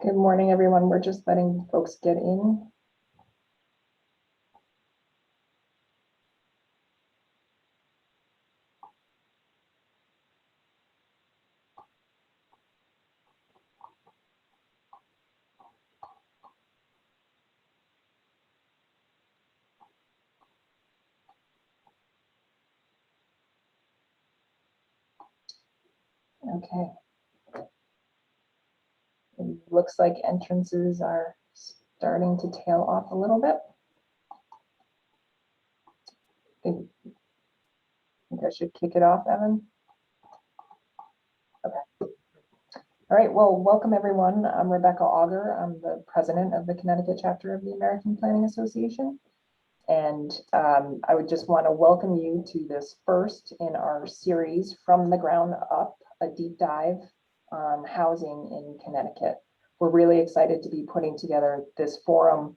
Good morning, everyone. We're just letting folks get in. Okay. It looks like entrances are starting to tail off a little bit. I think I should kick it off, Evan. Okay. All right. Well, welcome, everyone. I'm Rebecca Auger. I'm the president of the Connecticut chapter of the American Planning Association. And I would just want to welcome you to this first in our series, From the Ground Up, a deep dive on housing in Connecticut. We're really excited to be putting together this forum.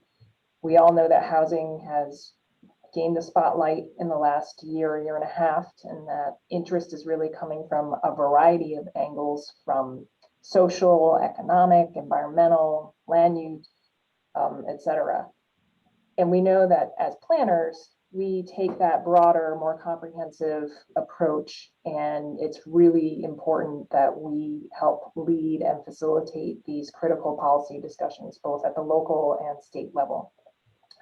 We all know that housing has gained the spotlight in the last year and a half, and that interest is really coming from a variety of angles, from social, economic, environmental, land use, etc. And we know that as planners, we take that broader, more comprehensive approach, and it's really important that we help lead and facilitate these critical policy discussions, both at the local and state level.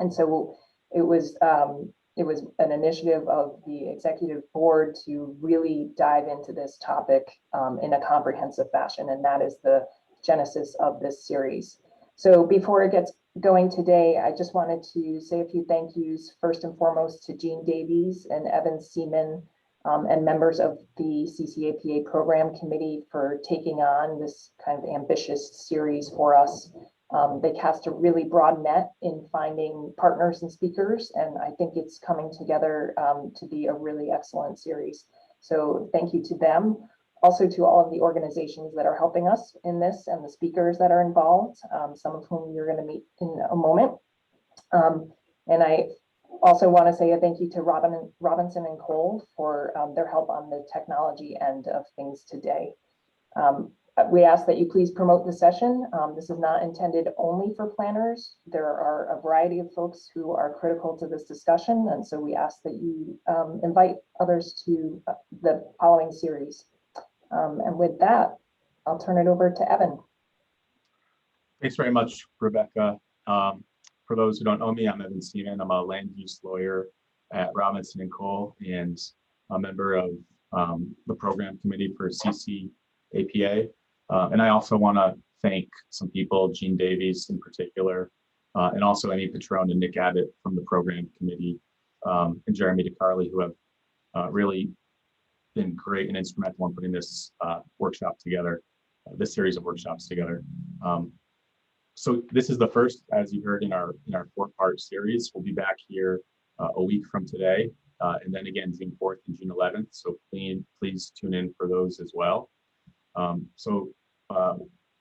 And so it was an initiative of the executive board to really dive into this topic in a comprehensive fashion, and that is the genesis of this series. So before it gets going today, I just wanted to say a few thank yous, first and foremost to Jean Davies and Evan Seaman and members of the CCAPA program committee for taking on this kind of ambitious series for us. They cast a really broad net in finding partners and speakers, and I think it's coming together to be a really excellent series. So thank you to them. Also to all of the organizations that are helping us in this and the speakers that are involved, some of whom you're going to meet in a moment. And I also want to say a thank you to Robinson and Cole for their help on the technology end of things today. We ask that you please promote the session. This is not intended only for planners. There are a variety of folks who are critical to this discussion, and so we ask that you invite others to the following series. And with that, I'll turn it over to Evan. Thanks very much, Rebecca. For those who don't know me, I'm Evan Seaman. I'm a land use lawyer at Robinson and Cole and a member of the program committee for CCAPA. And I also want to thank some people, Jean Davies in particular, and also Amy Petrone and Nick Abbott from the program committee, and Jeremy DeCarli, who have really been great and instrumental in putting this workshop together, this series of workshops together. So this is the first, as you heard, in our 4-part series. We'll be back here a week from today, and then again June 4th and June 11th. So please tune in for those as well.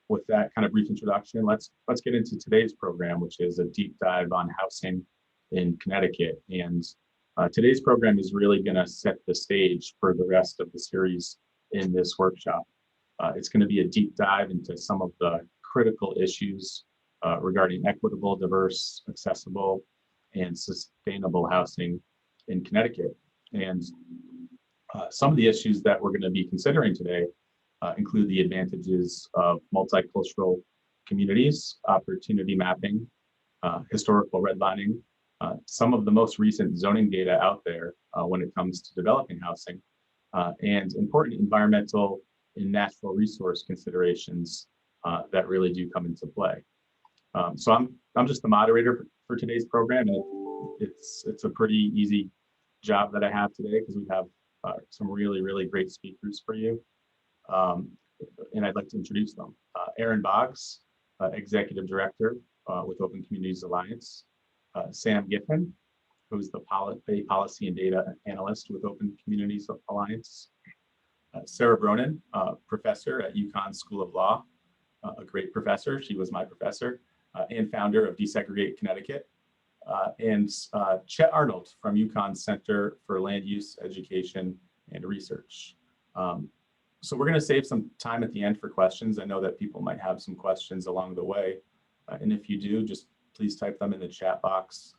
With that kind of brief introduction, let's get into today's program, which is a deep dive on housing in Connecticut. And today's program is really going to set the stage for the rest of the series in this workshop. It's going to be a deep dive into some of the critical issues regarding equitable, diverse, accessible, and sustainable housing in Connecticut. And some of the issues that we're going to be considering today include the advantages of multicultural communities, opportunity mapping, historical redlining, some of the most recent zoning data out there when it comes to developing housing, and important environmental and natural resource considerations that really do come into play. So I'm just the moderator for today's program, and it's a pretty easy job that I have today because we have some really great speakers for you, and I'd like to introduce them. Erin Boggs, Executive Director with Open Communities Alliance. Sam Giffen, who's the Policy and Data Analyst with Open Communities Alliance. Sarah Bronin, Professor at Yukon School of Law, a great professor. She was my professor, and founder of Desegregate Connecticut. And Chet Arnold from Yukon Center for Land Use, Education, and Research. So we're going to save some time at the end for questions. I know that people might have some questions along the way. And if you do, just please type them in the chat box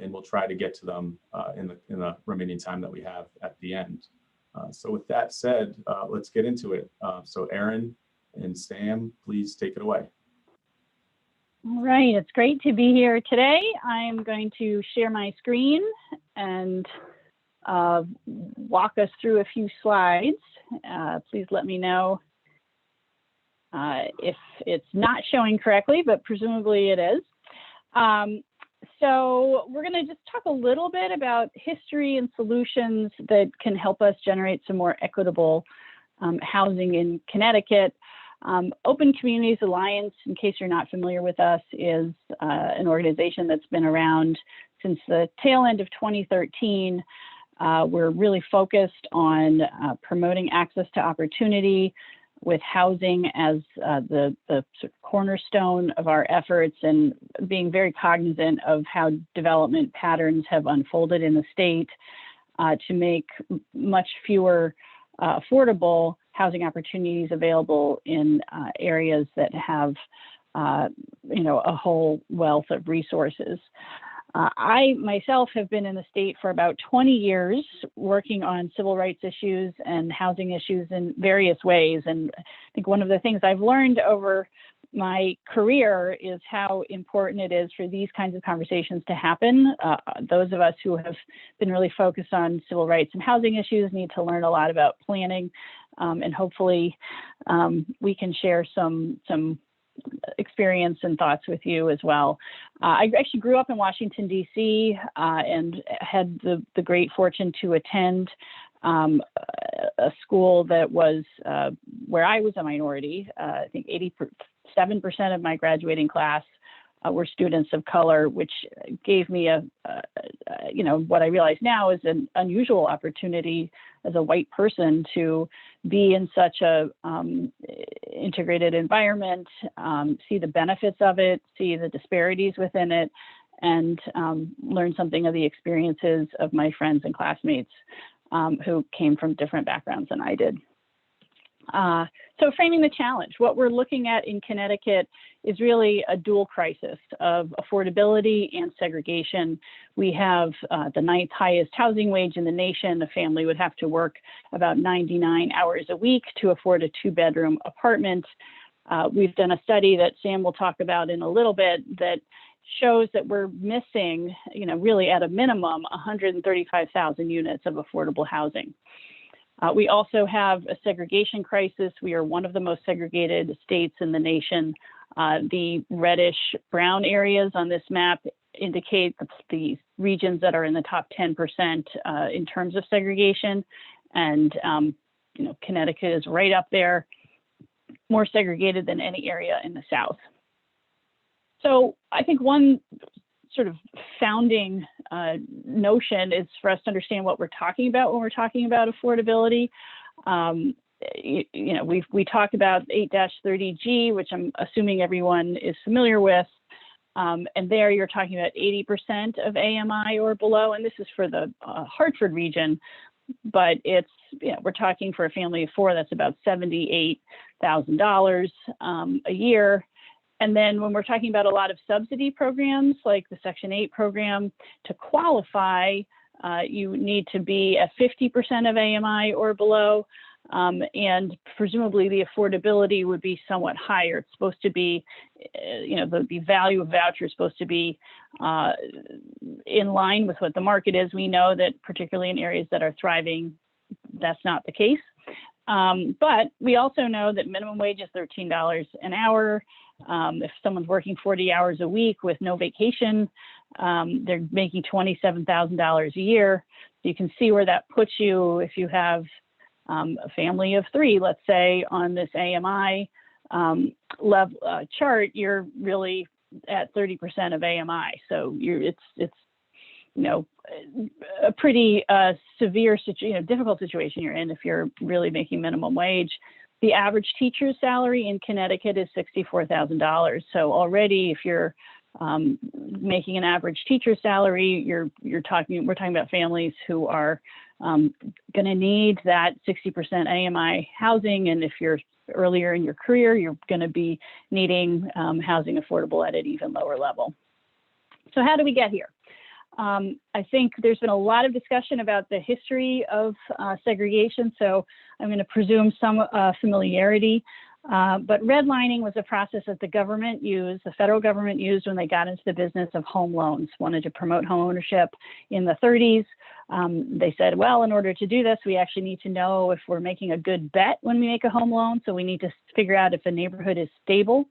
and we'll try to get to them in the remaining time that we have at the end. So with that said, let's get into it. So Erin and Sam, please take it away. All right, it's great to be here today. I'm going to share my screen and walk us through a few slides. Please let me know if it's not showing correctly, but presumably it is. So we're going to just talk a little bit about history and solutions that can help us generate some more equitable housing in Connecticut. Open Communities Alliance, in case you're not familiar with us, is an organization that's been around since the tail end of 2013. We're really focused on promoting access to opportunity with housing as the sort of cornerstone of our efforts, and being very cognizant of how development patterns have unfolded in the state to make much fewer affordable housing opportunities available in areas that have, you know, a whole wealth of resources. I myself have been in the state for about 20 years working on civil rights issues and housing issues in various ways. And I think one of the things I've learned over my career is how important it is for these kinds of conversations to happen. Those of us who have been really focused on civil rights and housing issues need to learn a lot about planning, and hopefully we can share some experience and thoughts with you as well. I actually grew up in Washington, D.C. And had the great fortune to attend a school that was where I was a minority. I think 87% of my graduating class were students of color, which gave me you know, what I realize now is an unusual opportunity as a white person to be in such a integrated environment, see the benefits of it, see the disparities within it, and learn something of the experiences of my friends and classmates who came from different backgrounds than I did. So framing the challenge, what we're looking at in Connecticut is really a dual crisis of affordability and segregation. We have the 9th highest housing wage in the nation. A family would have to work about 99 hours a week to afford a 2-bedroom apartment. We've done a study that Sam will talk about in a little bit that shows that we're missing, you know, really at a minimum, 135,000 units of affordable housing. We also have a segregation crisis. We are one of the most segregated states in the nation. The reddish brown areas on this map indicate the regions that are in the top 10% in terms of segregation. And, you know, Connecticut is right up there, more segregated than any area in the South. So I think one sort of founding notion is for us to understand what we're talking about when we're talking about affordability. You know, we talk about 8-30G, which I'm assuming everyone is familiar with. And there you're talking about 80% of AMI or below, and this is for the Hartford region, but it's, you know, we're talking for a family of 4, that's about $78,000 a year. And then when we're talking about a lot of subsidy programs like the Section 8 program, to qualify, you need to be at 50% of AMI or below. And presumably the affordability would be somewhat higher. It's supposed to be, you know, the value of voucher is supposed to be in line with what the market is. We know that particularly in areas that are thriving, that's not the case. But we also know that minimum wage is $13 an hour. If someone's working 40 hours a week with no vacation, they're making $27,000 a year. So you can see where that puts you if you have a family of 3, let's say, on this AMI level chart, you're really at 30% of AMI. So it's you know, a pretty severe difficult situation you're in if you're really making minimum wage. The average teacher's salary in Connecticut is $64,000. So already, if you're making an average teacher's salary, we're talking about families who are going to need that 60% AMI housing. And if you're earlier in your career, you're going to be needing housing affordable at an even lower level. So how do we get here? I think there's been a lot of discussion about the history of segregation, so I'm going to presume some familiarity. But redlining was a process that the government used, the federal government used when they got into the business of home loans, wanted to promote home ownership in the 30s. They said, well, in order to do this, we actually need to know if we're making a good bet when we make a home loan. So we need to figure out if a neighborhood is stable.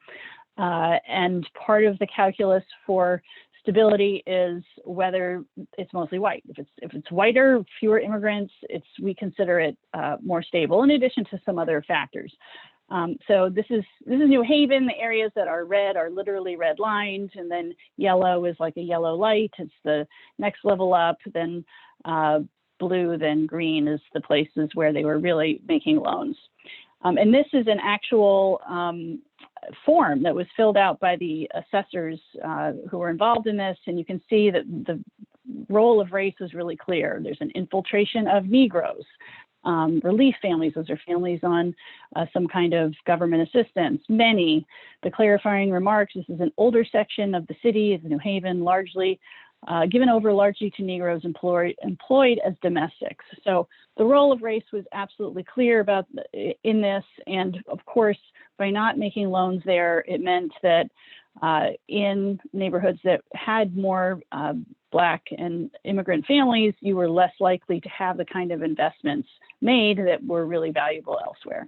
And part of the calculus for stability is whether it's mostly white. If it's whiter, fewer immigrants, we consider it more stable, in addition to some other factors. So this is New Haven. The areas that are red are literally red lined, and then yellow is like a yellow light. It's the next level up. Then blue, then green is the places where they were really making loans. And this is an actual form that was filled out by the assessors who were involved in this. And you can see that the role of race was really clear. There's an infiltration of Negroes, relief families, those are families on some kind of government assistance. Many, the clarifying remarks, this is an older section of the city, is New Haven, largely given over largely to Negroes employed as domestics. So the role of race was absolutely clear about in this. And of course, by not making loans there, it meant that in neighborhoods that had more Black and immigrant families, you were less likely to have the kind of investments made that were really valuable elsewhere.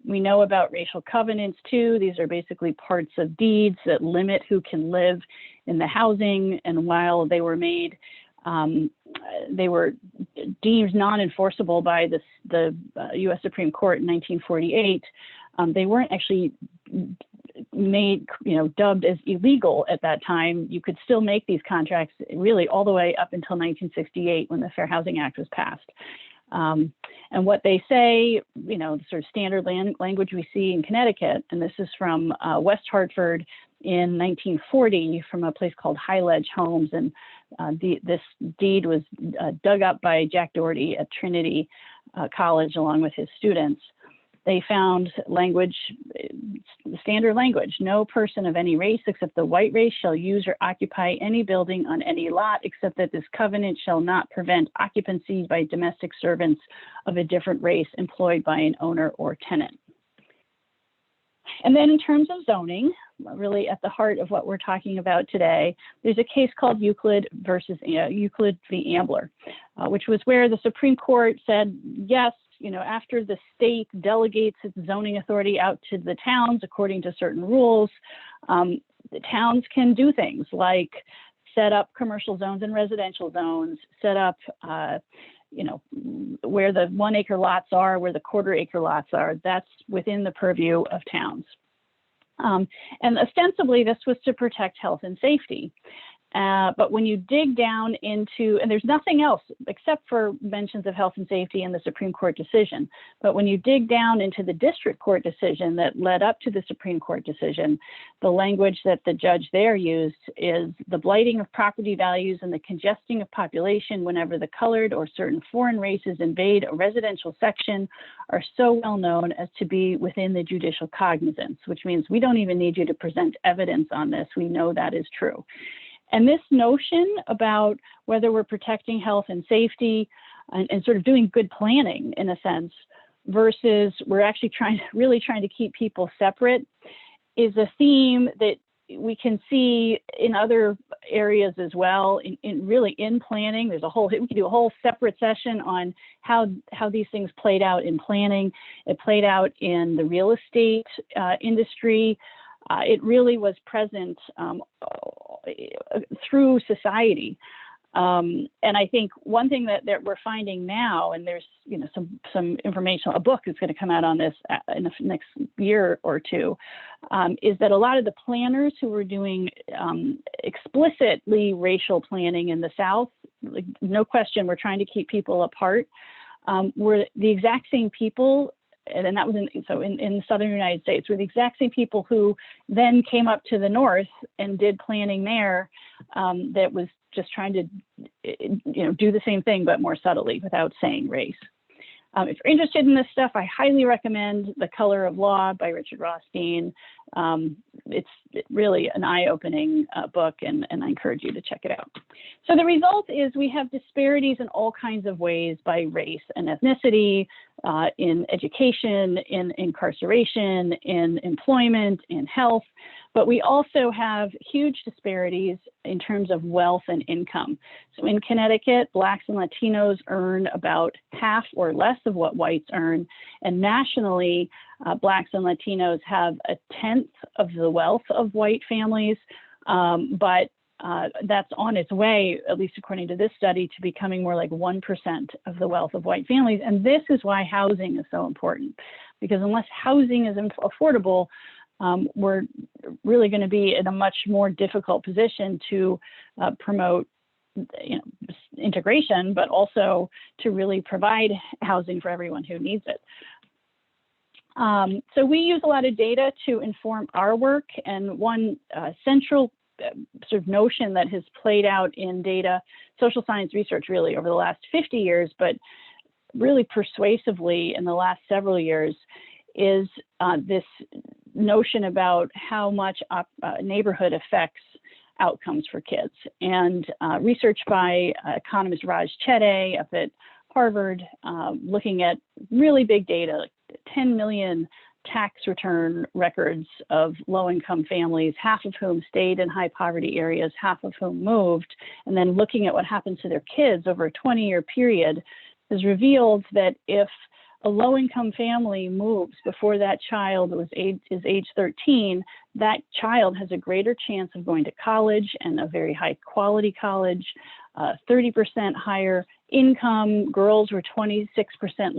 We know about racial covenants too. These are basically parts of deeds that limit who can live in the housing. And while they were made, they were deemed non-enforceable by the U.S. Supreme Court in 1948. They weren't actually made, dubbed as illegal at that time. You could still make these contracts really all the way up until 1968 when the Fair Housing Act was passed. And what they say, the sort of standard language we see in Connecticut, and this is from West Hartford in 1940 from a place called High Ledge Homes. And this deed was dug up by Jack Doherty at Trinity College along with his students. They found language, standard language, no person of any race except the white race shall use or occupy any building on any lot, except that this covenant shall not prevent occupancy by domestic servants of a different race employed by an owner or tenant. And then in terms of zoning, really at the heart of what we're talking about today, there's a case called Euclid versus Euclid the Ambler, which was where the Supreme Court said, yes, after the state delegates its zoning authority out to the towns according to certain rules, the towns can do things like set up commercial zones and residential zones, set up, where the 1 acre lots are, where the 1/4 acre lots are. That's within the purview of towns. And ostensibly, this was to protect health and safety. But when you dig down into, and there's nothing else except for mentions of health and safety in the Supreme Court decision, but when you dig down into the district court decision that led up to the Supreme Court decision, the language that the judge there used is the blighting of property values and the congesting of population whenever the colored or certain foreign races invade a residential section are so well known as to be within the judicial cognizance, which means we don't even need you to present evidence on this. We know that is true. And this notion about whether we're protecting health and safety and sort of doing good planning in a sense versus we're actually really trying to keep people separate is a theme that we can see in other areas as well. In planning, we can do a whole separate session on how these things played out in planning. It played out in the real estate industry. It really was present through society. And I think one thing that we're finding now, and there's some information, a book is going to come out on this in the next year or two, is that a lot of the planners who were doing explicitly racial planning in the South, like, no question, we're trying to keep people apart, were the exact same people and that was in the southern United States, were the exact same people who then came up to the north and did planning there that was just trying to do the same thing but more subtly without saying race. If you're interested in this stuff, I highly recommend The Color of Law by Richard Rothstein. It's really an eye-opening book, and I encourage you to check it out. So the result is we have disparities in all kinds of ways by race and ethnicity, in education, in incarceration, in employment, in health, but we also have huge disparities in terms of wealth and income. So in Connecticut, Blacks and Latinos earn about half or less of what whites earn, and nationally, Blacks and Latinos have 1/10 of the wealth of white families, but that's on its way, at least according to this study, to becoming more like 1% of the wealth of white families. And this is why housing is so important, because unless housing is affordable, we're really going to be in a much more difficult position to promote integration, but also to really provide housing for everyone who needs it. So we use a lot of data to inform our work, and one central sort of notion that has played out in data, social science research really over the last 50 years, but really persuasively in the last several years, is this notion about how much neighborhood affects outcomes for kids. And research by economist Raj Chetty up at Harvard, looking at really big data, like 10 million tax return records of low-income families, half of whom stayed in high poverty areas, half of whom moved, and then looking at what happens to their kids over a 20-year period, has revealed that if a low-income family moves before that child is age 13, that child has a greater chance of going to college, and a very high quality college, 30% higher income. Girls were 26%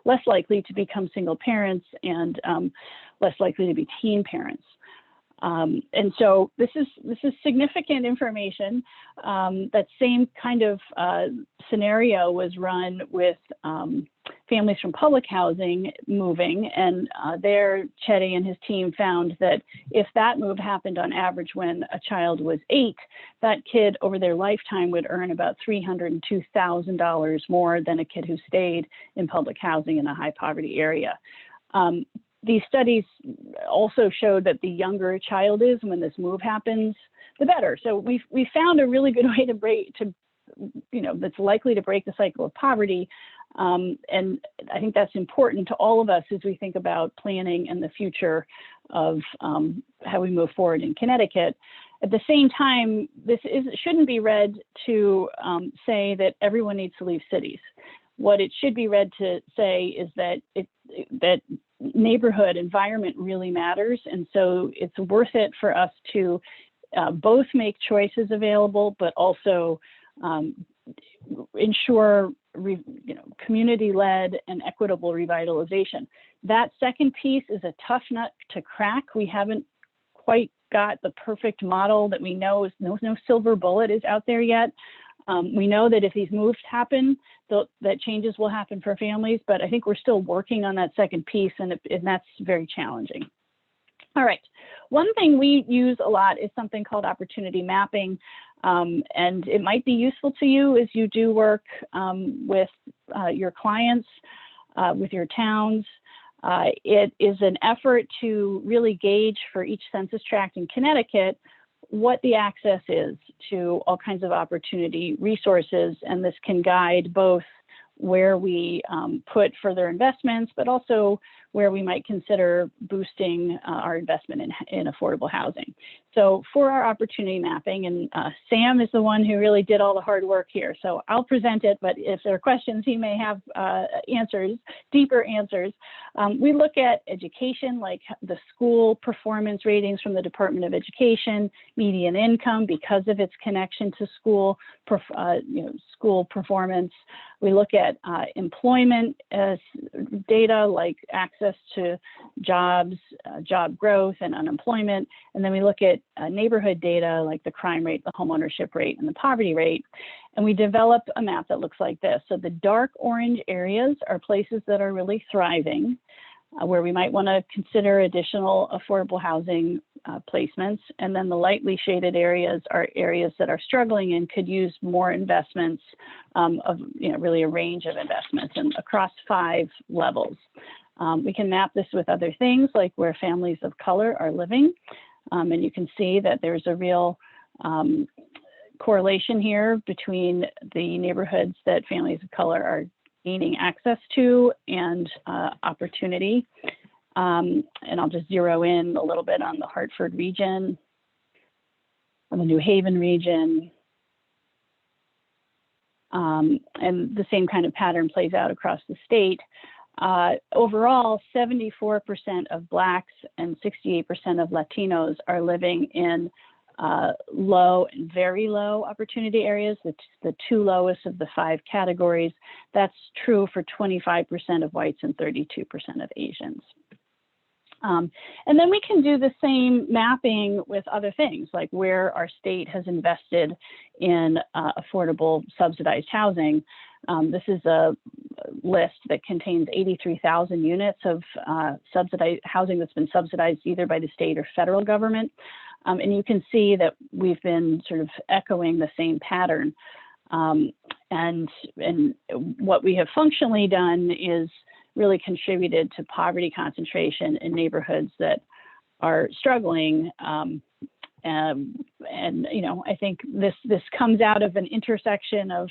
less likely to become single parents, and less likely to be teen parents. And so this is significant information. That same kind of scenario was run with families from public housing moving, and there Chetty and his team found that if that move happened on average when a child was 8, that kid over their lifetime would earn about $302,000 more than a kid who stayed in public housing in a high poverty area. These studies also showed that the younger a child is when this move happens, the better. So we found a really good way that's likely to break the cycle of poverty. And I think that's important to all of us as we think about planning and the future of how we move forward in Connecticut. At the same time, shouldn't be read to say that everyone needs to leave cities. What it should be read to say is that that neighborhood environment really matters, and so it's worth it for us to both make choices available, but also ensure community-led and equitable revitalization. That second piece is a tough nut to crack. We haven't quite got the perfect model that we know is no silver bullet is out there yet. We know that if these moves happen, that changes will happen for families, but I think we're still working on that second piece, and that's very challenging. All right, one thing we use a lot is something called opportunity mapping, and it might be useful to you as you do work with your clients, with your towns. It is an effort to really gauge for each census tract in Connecticut what the access is to all kinds of opportunity resources, and this can guide both where we put further investments, but also where we might consider boosting our investment in affordable housing. So for our opportunity mapping, and Sam is the one who really did all the hard work here, so I'll present it, but if there are questions, he may have answers, deeper answers. We look at education, like the school performance ratings from the Department of Education, median income because of its connection to school performance. We look at employment data like access access to jobs, job growth, and unemployment. And then we look at neighborhood data like the crime rate, the homeownership rate, and the poverty rate. And we develop a map that looks like this. So the dark orange areas are places that are really thriving, where we might want to consider additional affordable housing placements. And then the lightly shaded areas are areas that are struggling and could use more investments of, really a range of investments and across 5 levels. We can map this with other things like where families of color are living. And you can see that there's a real correlation here between the neighborhoods that families of color are gaining access to and opportunity. And I'll just zero in a little bit on the Hartford region, on the New Haven region. And the same kind of pattern plays out across the state. Overall, 74% of Blacks and 68% of Latinos are living in low and very low opportunity areas, the 2 lowest of the 5 categories. That's true for 25% of whites and 32% of Asians. And then we can do the same mapping with other things, like where our state has invested in affordable subsidized housing. This is a list that contains 83,000 units of subsidized housing that's been subsidized either by the state or federal government. And you can see that we've been sort of echoing the same pattern. And what we have functionally done is really contributed to poverty concentration in neighborhoods that are struggling. And I think this comes out of an intersection of,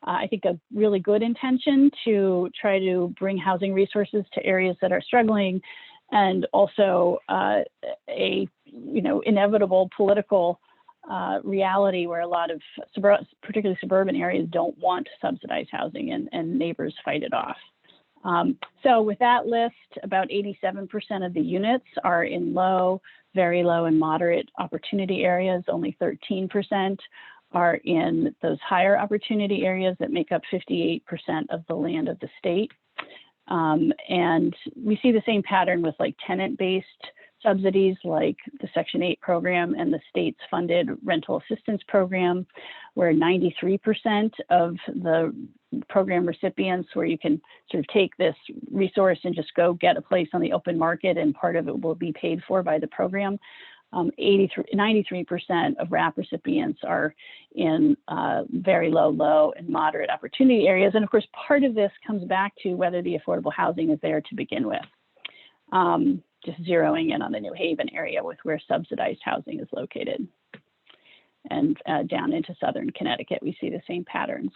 I think, a really good intention to try to bring housing resources to areas that are struggling, and also a inevitable political reality where a lot of particularly suburban areas don't want subsidized housing, and neighbors fight it off. So with that list, about 87% of the units are in low, very low, and moderate opportunity areas. Only 13% are in those higher opportunity areas that make up 58% of the land of the state. And we see the same pattern with like tenant-based subsidies like the Section 8 program and the state's funded rental assistance program, where 93% of the program recipients, where you can sort of take this resource and just go get a place on the open market and part of it will be paid for by the program. 93% of RAP recipients are in very low, and moderate opportunity areas. And of course, part of this comes back to whether the affordable housing is there to begin with. Just zeroing in on the New Haven area with where subsidized housing is located. And down into southern Connecticut, we see the same patterns.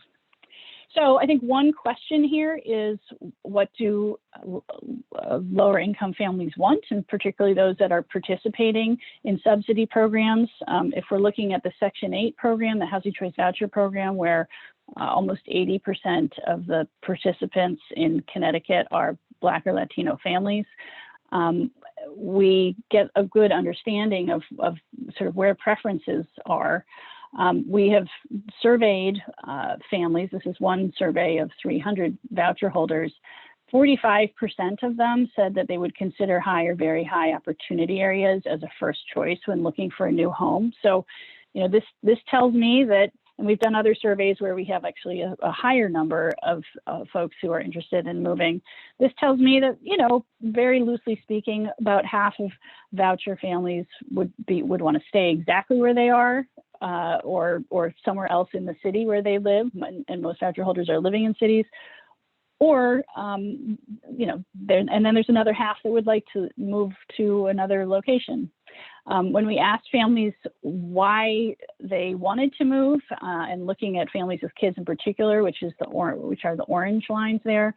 So I think one question here is, what do lower income families want, and particularly those that are participating in subsidy programs? If we're looking at the Section 8 program, the Housing Choice Voucher program, where almost 80% of the participants in Connecticut are Black or Latino families, we get a good understanding of sort of where preferences are. We have surveyed families. This is one survey of 300 voucher holders. 45% of them said that they would consider high or very high opportunity areas as a first choice when looking for a new home. So, this tells me that, and we've done other surveys where we have actually a higher number of folks who are interested in moving. This tells me that, very loosely speaking, about half of voucher families would want to stay exactly where they are, or somewhere else in the city where they live, and most voucher holders are living in cities. Or, and then there's another half that would like to move to another location. When we asked families why they wanted to move, and looking at families with kids in particular, which are the orange lines there,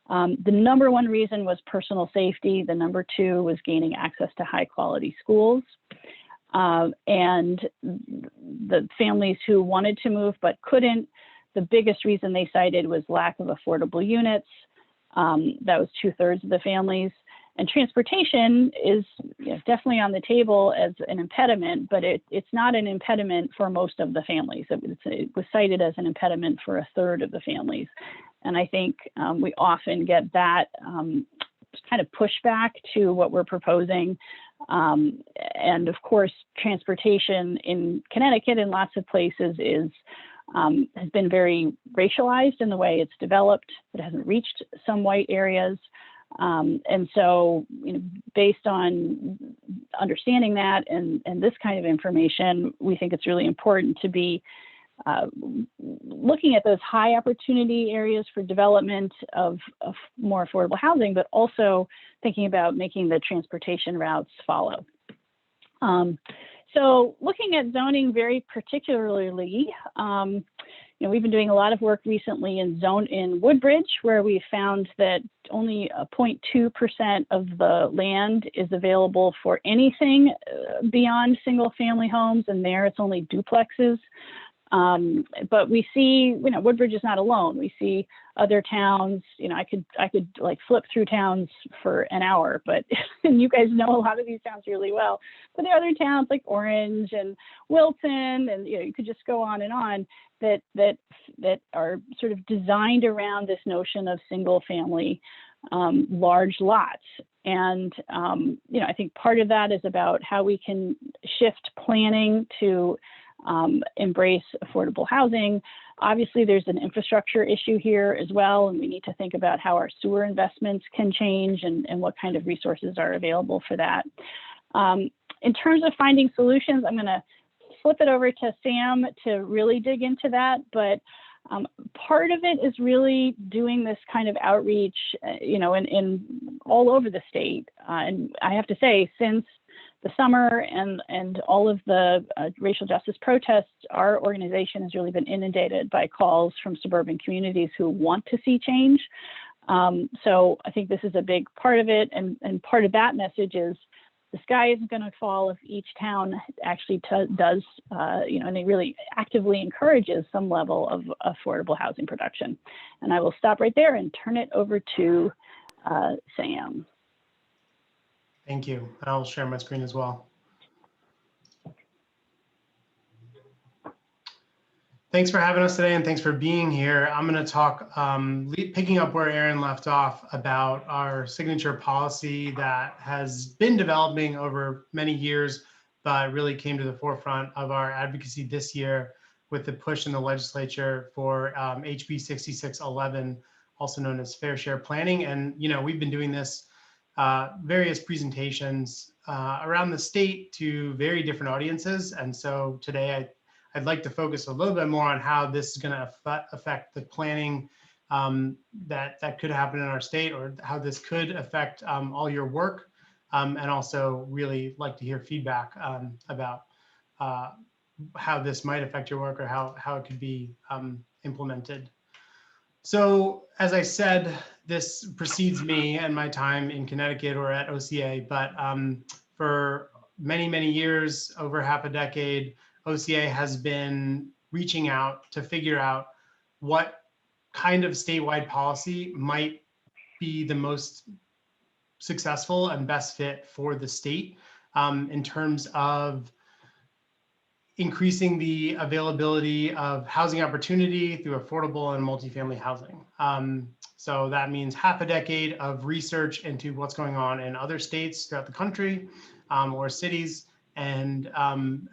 the number one reason was personal safety. The number two was gaining access to high quality schools. And the families who wanted to move but couldn't, the biggest reason they cited was lack of affordable units. That was 2/3 of the families. And transportation is definitely on the table as an impediment, but it's not an impediment for most of the families. It was cited as an impediment for 1/3 of the families. And I think we often get that kind of pushback to what we're proposing. And of course, transportation in Connecticut in lots of places has been very racialized in the way it's developed. It hasn't reached some white areas. And so, based on understanding that and this kind of information, we think it's really important to be looking at those high opportunity areas for development of more affordable housing, but also thinking about making the transportation routes follow. So looking at zoning very particularly, we've been doing a lot of work recently in Woodbridge, where we found that only 0.2% of the land is available for anything beyond single family homes, and there it's only duplexes. But we see, Woodbridge is not alone. We see other towns, I could like flip through towns for an hour, but and you guys know a lot of these towns really well. But there are other towns like Orange and Wilton, and you could just go on and on that are sort of designed around this notion of single family large lots. And I think part of that is about how we can shift planning to embrace affordable housing. Obviously, there's an infrastructure issue here as well, and we need to think about how our sewer investments can change and what kind of resources are available for that. In terms of finding solutions, I'm going to flip it over to Sam to really dig into that, but part of it is really doing this kind of outreach, in all over the state. And I have to say, since the summer and all of the racial justice protests, our organization has really been inundated by calls from suburban communities who want to see change. So I think this is a big part of it. And part of that message is the sky isn't going to fall if each town actually does, and it really actively encourages some level of affordable housing production. And I will stop right there and turn it over to Sam. Thank you. I'll share my screen as well. Thanks for having us today, and thanks for being here. I'm going to talk, picking up where Aaron left off, about our signature policy that has been developing over many years, but really came to the forefront of our advocacy this year with the push in the legislature for HB 6611, also known as fair share planning. And, we've been doing this various presentations around the state to very different audiences. And so today I'd like to focus a little bit more on how this is going to affect the planning that could happen in our state, or how this could affect all your work, and also really like to hear feedback about how this might affect your work, or how it could be implemented. So as I said, this precedes me and my time in Connecticut or at OCA, but for many, many years, over half a decade, OCA has been reaching out to figure out what kind of statewide policy might be the most successful and best fit for the state in terms of increasing the availability of housing opportunity through affordable and multifamily housing. So that means half a decade of research into what's going on in other states throughout the country or cities, and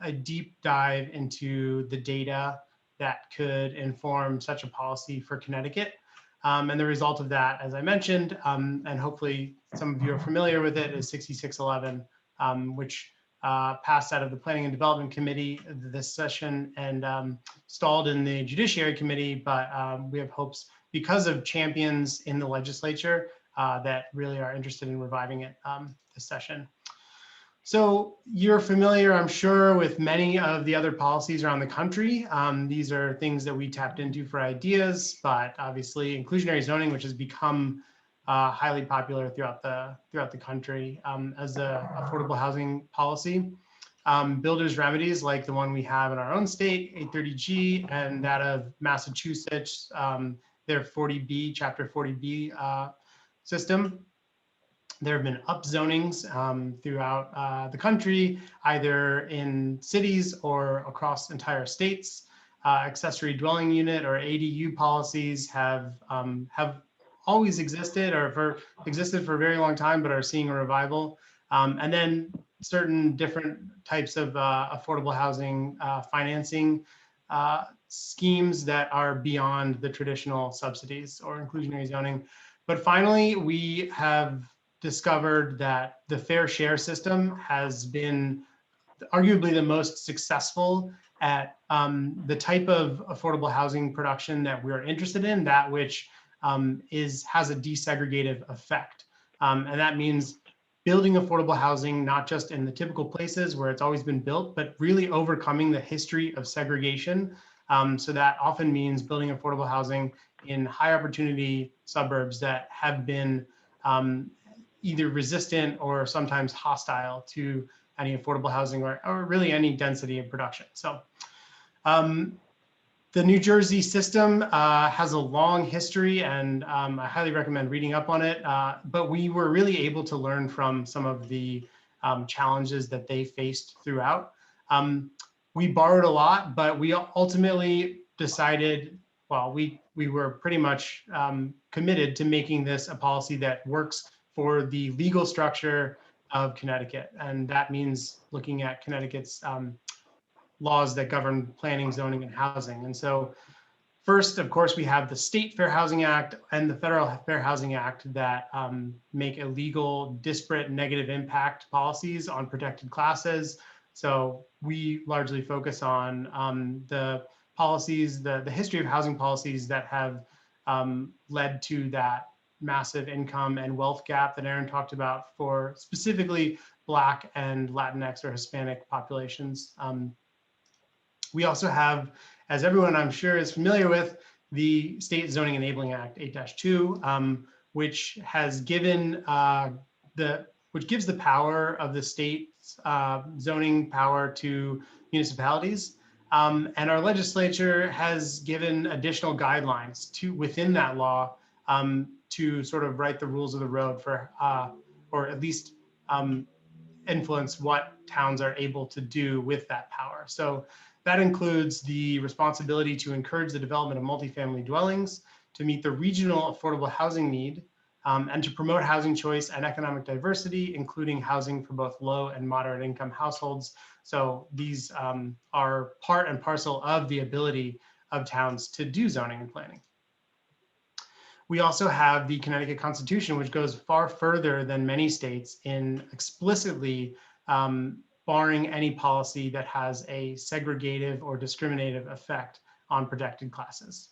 a deep dive into the data that could inform such a policy for Connecticut. And the result of that, as I mentioned, and hopefully some of you are familiar with it, is 6611, which passed out of the Planning and Development Committee this session and stalled in the Judiciary Committee, but we have hopes, because of champions in the legislature that really are interested in reviving it this session. So you're familiar, I'm sure, with many of the other policies around the country. These are things that we tapped into for ideas, but obviously inclusionary zoning, which has become highly popular throughout the country as a affordable housing policy. Builders remedies, like the one we have in our own state, 830G, and that of Massachusetts, their 40B, Chapter 40B system. There have been upzonings throughout the country, either in cities or across entire states. Accessory dwelling unit, or ADU, policies have always existed or existed for a very long time, but are seeing a revival. And then certain different types of affordable housing financing schemes that are beyond the traditional subsidies or inclusionary zoning. But finally, we have discovered that the fair share system has been arguably the most successful at the type of affordable housing production that we're interested in, that which has a desegregative effect. And that means building affordable housing, not just in the typical places where it's always been built, but really overcoming the history of segregation. So that often means building affordable housing in high opportunity suburbs that have been either resistant or sometimes hostile to any affordable housing or really any density of production. So the New Jersey system has a long history, and I highly recommend reading up on it. But we were really able to learn from some of the challenges that they faced throughout. We borrowed a lot, but we ultimately decided, well, we were pretty much committed to making this a policy that works for the legal structure of Connecticut. And that means looking at Connecticut's laws that govern planning, zoning, and housing. And so first, of course, we have the State Fair Housing Act and the Federal Fair Housing Act that make illegal, disparate, negative impact policies on protected classes. So we largely focus on the policies, the history of housing policies that have led to that massive income and wealth gap that Aaron talked about for specifically Black and Latinx or Hispanic populations. We also have, as everyone I'm sure is familiar with, the State Zoning Enabling Act 8-2, which has given which gives the power of the state's zoning power to municipalities. And our legislature has given additional guidelines within that law to sort of write the rules of the road for, or at least influence what towns are able to do with that power. So that includes the responsibility to encourage the development of multifamily dwellings, to meet the regional affordable housing need, and to promote housing choice and economic diversity, including housing for both low and moderate income households. So these are part and parcel of the ability of towns to do zoning and planning. We also have the Connecticut Constitution, which goes far further than many states in explicitly barring any policy that has a segregative or discriminative effect on protected classes.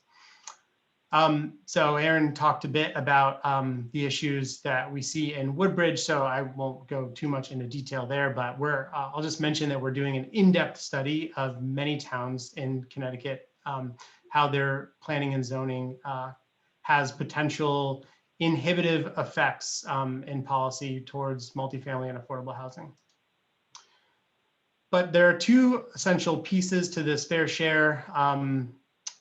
So Aaron talked a bit about the issues that we see in Woodbridge, so I won't go too much into detail there, but I'll just mention that we're doing an in-depth study of many towns in Connecticut, how their planning and zoning has potential inhibitive effects in policy towards multifamily and affordable housing. But there are two essential pieces to this fair share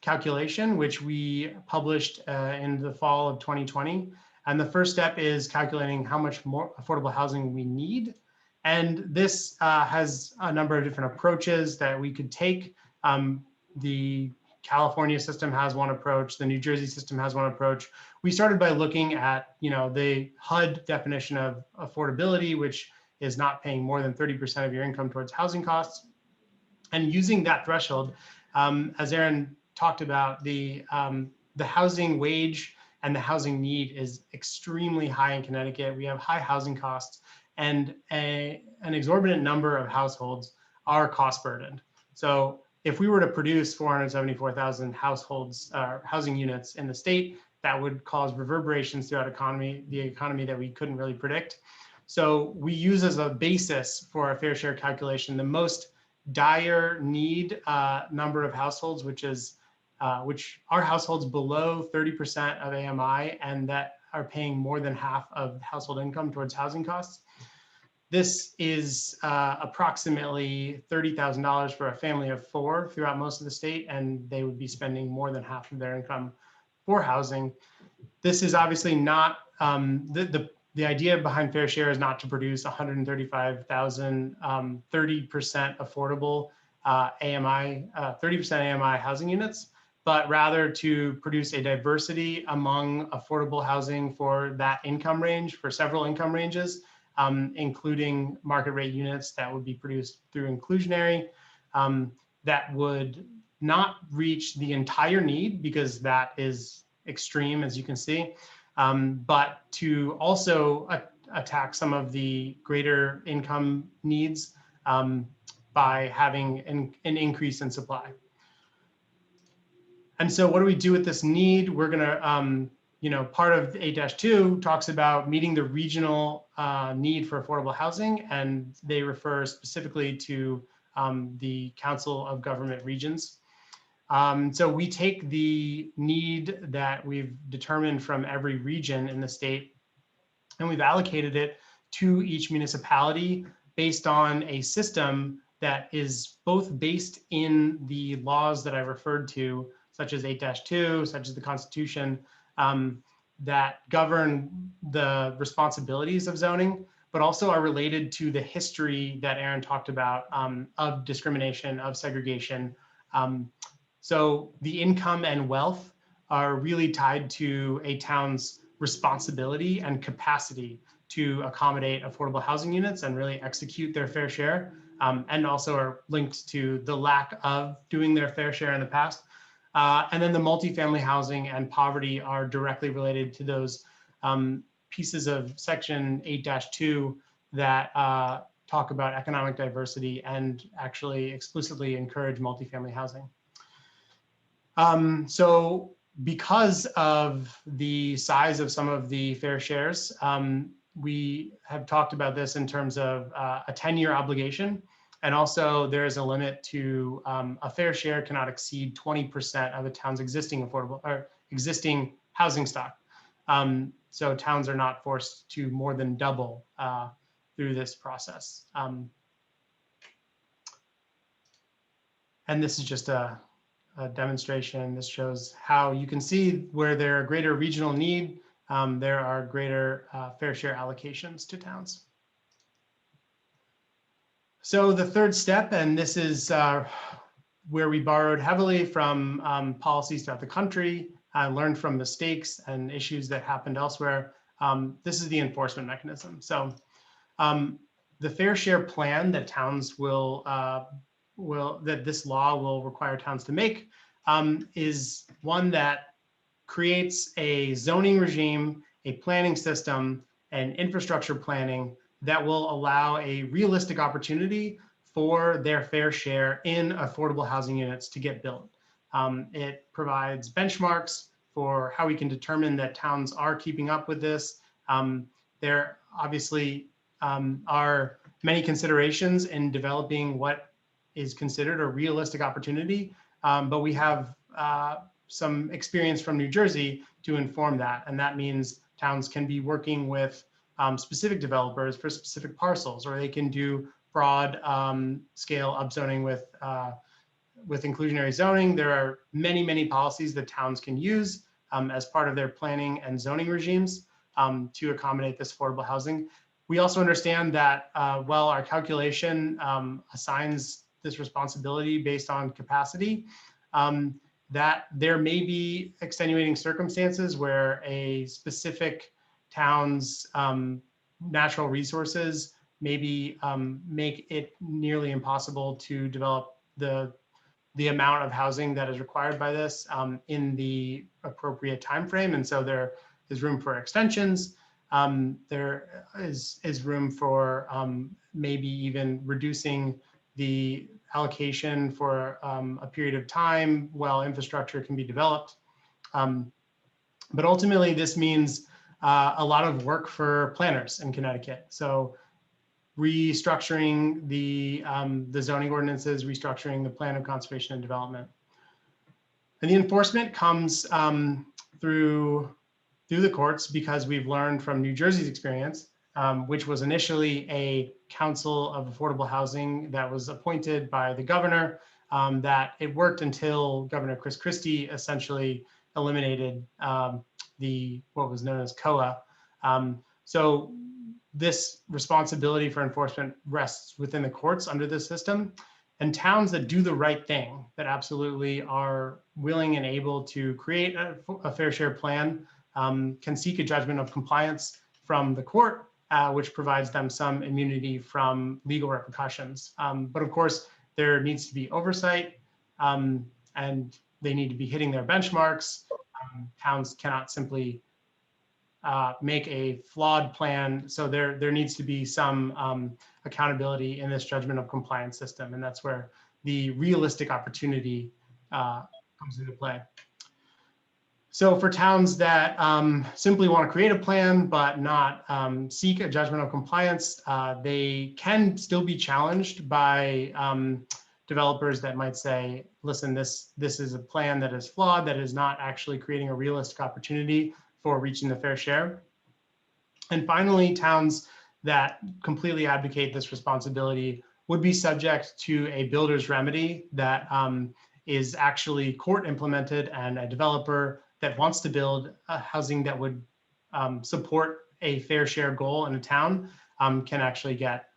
calculation, which we published in the fall of 2020. And the first step is calculating how much more affordable housing we need. And this has a number of different approaches that we could take. The California system has one approach, the New Jersey system has one approach. We started by looking at, the HUD definition of affordability, which is not paying more than 30% of your income towards housing costs. And using that threshold, as Aaron talked about, the housing wage and the housing need is extremely high in Connecticut. We have high housing costs, and an exorbitant number of households are cost burdened. So if we were to produce 474,000 households, housing units in the state, that would cause reverberations throughout the economy that we couldn't really predict. So we use as a basis for our fair share calculation the most dire need number of households, which are households below 30% of AMI and that are paying more than half of household income towards housing costs. This is approximately $30,000 for a family of 4 throughout most of the state, and they would be spending more than half of their income for housing. This is obviously not, the idea behind fair share is not to produce 135,000 30% affordable AMI, 30% AMI housing units, but rather to produce a diversity among affordable housing for that income range, for several income ranges, including market rate units that would be produced through inclusionary, that would not reach the entire need, because that is extreme, as you can see, but to also attack some of the greater income needs by having an increase in supply. And so what do we do with this need? We're gonna, part of 8-2 talks about meeting the regional need for affordable housing, and they refer specifically to the Council of Government Regions. So we take the need that we've determined from every region in the state, and we've allocated it to each municipality based on a system that is both based in the laws that I referred to, such as 8-2, such as the Constitution, that govern the responsibilities of zoning, but also are related to the history that Aaron talked about of discrimination, of segregation. So the income and wealth are really tied to a town's responsibility and capacity to accommodate affordable housing units and really execute their fair share, and also are linked to the lack of doing their fair share in the past. And then the multifamily housing and poverty are directly related to those pieces of section 8-2 that talk about economic diversity and actually explicitly encourage multifamily housing. So because of the size of some of the fair shares, we have talked about this in terms of a 10-year obligation. And also there is a limit to a fair share cannot exceed 20% of a town's existing affordable or existing housing stock. So towns are not forced to more than double through this process. And this is just a demonstration. This shows how you can see where there are greater regional need, there are greater fair share allocations to towns. So the third step, and this is where we borrowed heavily from policies throughout the country, learned from mistakes and issues that happened elsewhere. This is the enforcement mechanism. So the fair share plan that towns that this law will require towns to make is one that creates a zoning regime, a planning system, and infrastructure planning that will allow a realistic opportunity for their fair share in affordable housing units to get built. It provides benchmarks for how we can determine that towns are keeping up with this. There obviously are many considerations in developing what is considered a realistic opportunity, but we have some experience from New Jersey to inform that. And that means towns can be working with specific developers for specific parcels, or they can do broad scale upzoning with inclusionary zoning. There are many, many policies that towns can use as part of their planning and zoning regimes to accommodate this affordable housing. We also understand that while our calculation assigns this responsibility based on capacity, that there may be extenuating circumstances where a specific town's natural resources maybe make it nearly impossible to develop the amount of housing that is required by this in the appropriate time frame. And so there is room for extensions. There is room for maybe even reducing the allocation for a period of time while infrastructure can be developed. But ultimately, this means a lot of work for planners in Connecticut. So restructuring the zoning ordinances, restructuring the plan of conservation and development. And the enforcement comes through the courts, because we've learned from New Jersey's experience, which was initially a council of affordable housing that was appointed by the governor, that it worked until Governor Chris Christie essentially eliminated what was known as COA. So this responsibility for enforcement rests within the courts under this system. And towns that do the right thing, that absolutely are willing and able to create a fair share plan, can seek a judgment of compliance from the court, which provides them some immunity from legal repercussions. But of course, there needs to be oversight, and they need to be hitting their benchmarks. Towns cannot simply make a flawed plan. So there needs to be some accountability in this judgment of compliance system. And that's where the realistic opportunity comes into play. So for towns that simply want to create a plan, but not seek a judgment of compliance, they can still be challenged by developers that might say, listen, this is a plan that is flawed, that is not actually creating a realistic opportunity for reaching the fair share. And finally, towns that completely abdicate this responsibility would be subject to a builder's remedy that is actually court implemented, and a developer that wants to build housing that would support a fair share goal in a town can actually get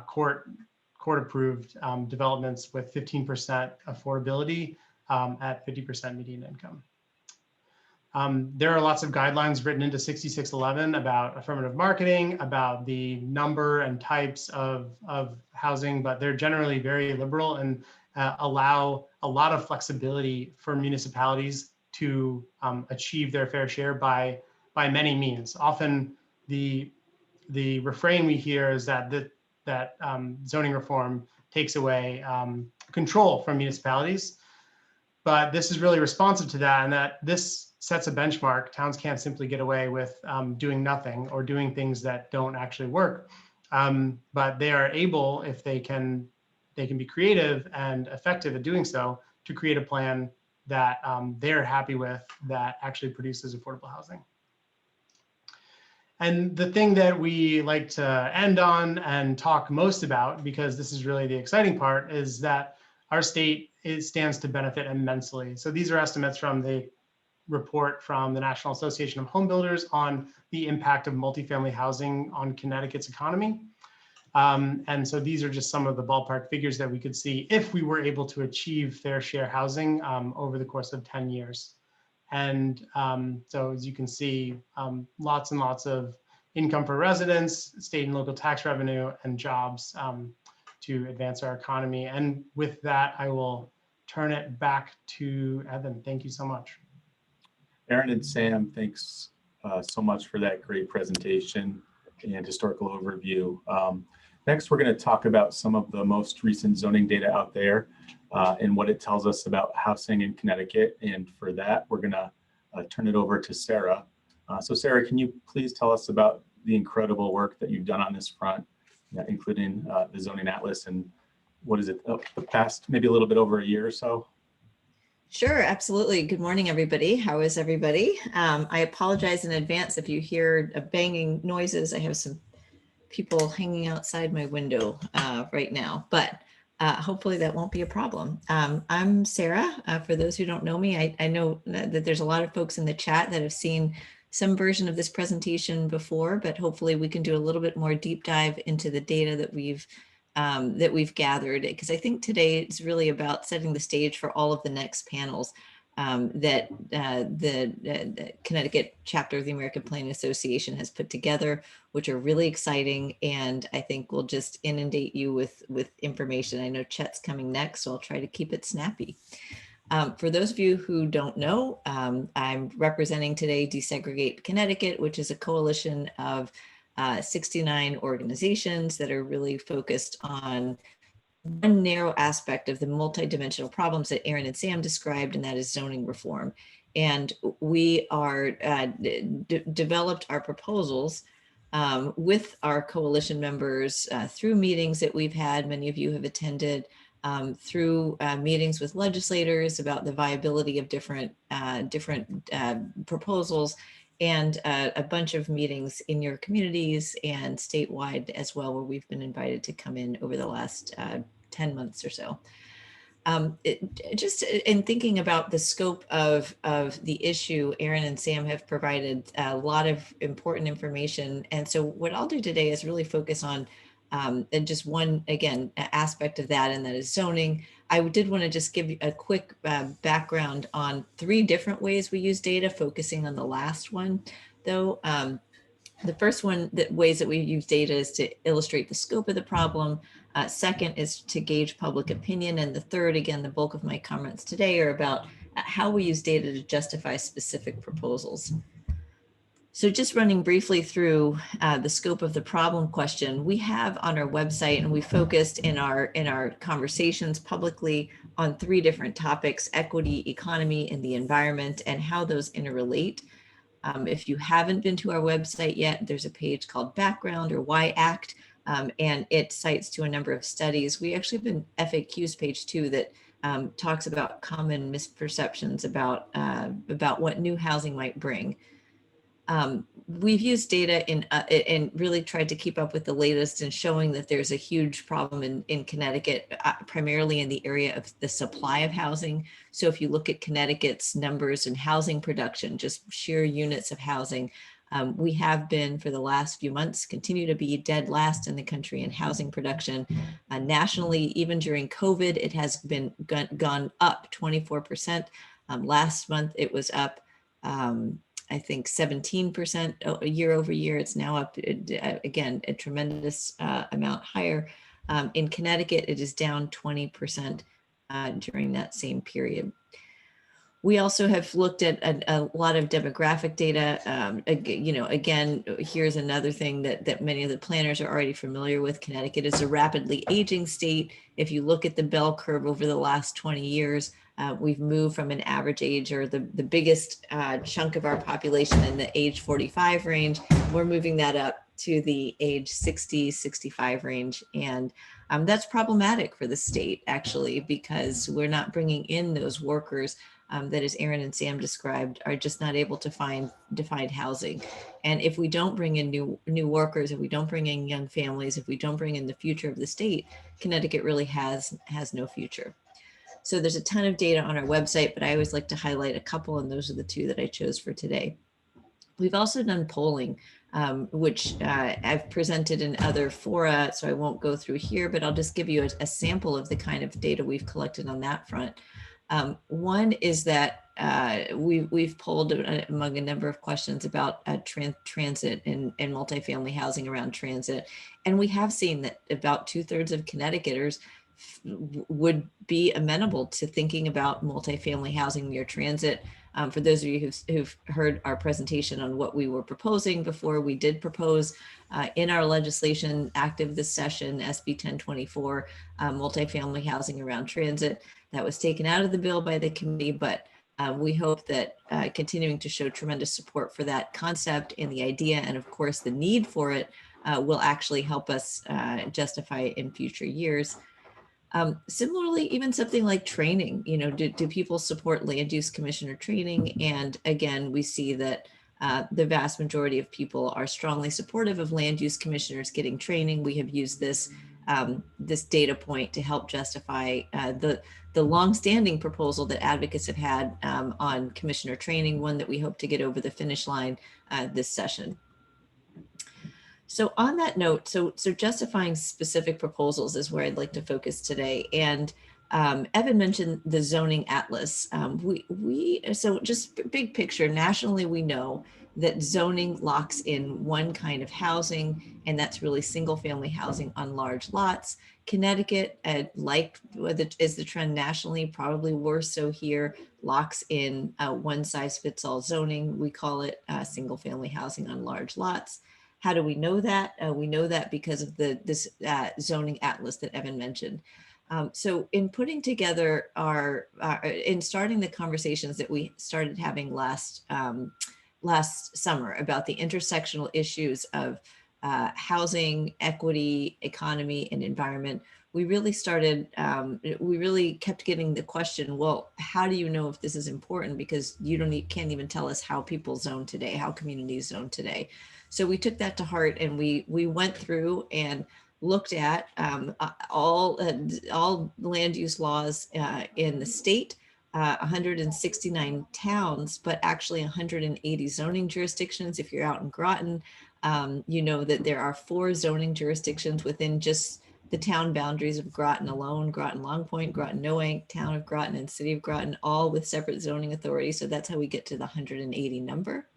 court approved developments with 15% affordability at 50% median income. There are lots of guidelines written into 6611 about affirmative marketing, about the number and types of housing, but they're generally very liberal and allow a lot of flexibility for municipalities to achieve their fair share by many means. Often the refrain we hear is that zoning reform takes away control from municipalities, but this is really responsive to that, and that this sets a benchmark. Towns can't simply get away with doing nothing or doing things that don't actually work, but they are able, if they can be creative and effective at doing so, to create a plan that they're happy with, that actually produces affordable housing. And the thing that we like to end on and talk most about, because this is really the exciting part, is that our state stands to benefit immensely. So these are estimates from the report from the National Association of Home Builders on the impact of multifamily housing on Connecticut's economy. And so these are just some of the ballpark figures that we could see if we were able to achieve fair share housing over the course of 10 years. And so as you can see, lots and lots of income for residents, state and local tax revenue, and jobs to advance our economy. And with that, I will turn it back to Evan. Thank you so much. Aaron and Sam, thanks so much for that great presentation and historical overview. Next, we're going to talk about some of the most recent zoning data out there and what it tells us about housing in Connecticut. And for that, we're going to turn it over to Sarah. So Sarah, can you please tell us about the incredible work that you've done on this front, including the zoning atlas, and what is it, the past maybe a little bit over a year or so? Sure, absolutely. Good morning, everybody. How is everybody? I apologize in advance if you hear banging noises. I have some people hanging outside my window right now, but hopefully that won't be a problem. I'm Sarah. For those who don't know me, I know that there's a lot of folks in the chat that have seen some version of this presentation before, but hopefully we can do a little bit more deep dive into the data that we've gathered, because I think today it's really about setting the stage for all of the next panels that the Connecticut chapter of the American Planning Association has put together, which are really exciting, and I think we'll just inundate you with information. I know Chet's coming next, so I'll try to keep it snappy. For those of you who don't know, I'm representing today Desegregate Connecticut, which is a coalition of 69 organizations that are really focused on one narrow aspect of the multidimensional problems that Aaron and Sam described, and that is zoning reform. And we are developed our proposals with our coalition members through meetings that we've had. Many of you have attended, through meetings with legislators about the viability of different proposals, and a bunch of meetings in your communities and statewide as well, where we've been invited to come in over the last 10 months or so. Just in thinking about the scope of the issue, Aaron and Sam have provided a lot of important information. And so what I'll do today is really focus on And just one, again, aspect of that, and that is zoning. I did want to just give you a quick background on 3 different ways we use data, focusing on the last one, though. The first one, ways that we use data is to illustrate the scope of the problem. Second is to gauge public opinion. And the third, again, the bulk of my comments today are about how we use data to justify specific proposals. So just running briefly through the scope of the problem question, we have on our website, and we focused in our conversations publicly on 3 different topics: equity, economy, and the environment, and how those interrelate. If you haven't been to our website yet, there's a page called Background or Why Act, and it cites to a number of studies. We actually have an FAQs page too that talks about common misperceptions about what new housing might bring. We've used data and really tried to keep up with the latest and showing that there's a huge problem in Connecticut, primarily in the area of the supply of housing. So if you look at Connecticut's numbers in housing production, just sheer units of housing, we have been for the last few months, continue to be dead last in the country in housing production. Nationally, even during COVID, it has been gone up 24%. Last month, it was up I think 17% year over year. It's now up again, a tremendous amount higher. In Connecticut, it is down 20% during that same period. We also have looked at a lot of demographic data. Again, here's another thing that many of the planners are already familiar with. Connecticut is a rapidly aging state. If you look at the bell curve over the last 20 years, we've moved from an average age, or the biggest chunk of our population in the age 45 range. We're moving that up to the age 60, 65 range. And that's problematic for the state, actually, because we're not bringing in those workers that, as Aaron and Sam described, are just not able to find housing. And if we don't bring in new workers, if we don't bring in young families, if we don't bring in the future of the state, Connecticut really has no future. So there's a ton of data on our website, but I always like to highlight a couple, and those are the 2 that I chose for today. We've also done polling, which I've presented in other fora, so I won't go through here, but I'll just give you a sample of the kind of data we've collected on that front. One is that we've polled among a number of questions about transit and multifamily housing around transit. And we have seen that about 2/3 of Connecticuters would be amenable to thinking about multifamily housing near transit. For those of you who've heard our presentation on what we were proposing before, we did propose in our legislation active this session, SB 1024, multifamily housing around transit. That was taken out of the bill by the committee, but we hope that continuing to show tremendous support for that concept and the idea, and of course the need for it, will actually help us justify it in future years. Similarly, even something like training, do people support land use commissioner training? And again, we see that the vast majority of people are strongly supportive of land use commissioners getting training. We have used this data point to help justify the longstanding proposal that advocates have had on commissioner training, one that we hope to get over the finish line this session. So on that note, so justifying specific proposals is where I'd like to focus today. And Evan mentioned the zoning atlas. So just big picture, nationally, we know that zoning locks in one kind of housing, and that's really single family housing on large lots. Connecticut, is the trend nationally, probably worse so here, locks in one size fits all zoning. We call it single family housing on large lots. How do we know that? We know that because of this zoning atlas that Evan mentioned. So in putting together in starting the conversations that we started having last summer about the intersectional issues of housing, equity, economy, and environment, we really kept getting the question, well, how do you know if this is important? Because can't even tell us how people zone today, how communities zone today. So we took that to heart, and we went through and looked at all land use laws in the state, 169 towns, but actually 180 zoning jurisdictions if you're out in Groton, You know that there are 4 zoning jurisdictions within just the town boundaries of Groton alone: Groton Long Point, Groton Noank, Town of Groton, and City of Groton, all with separate zoning authorities. So that's how we get to the 180 number.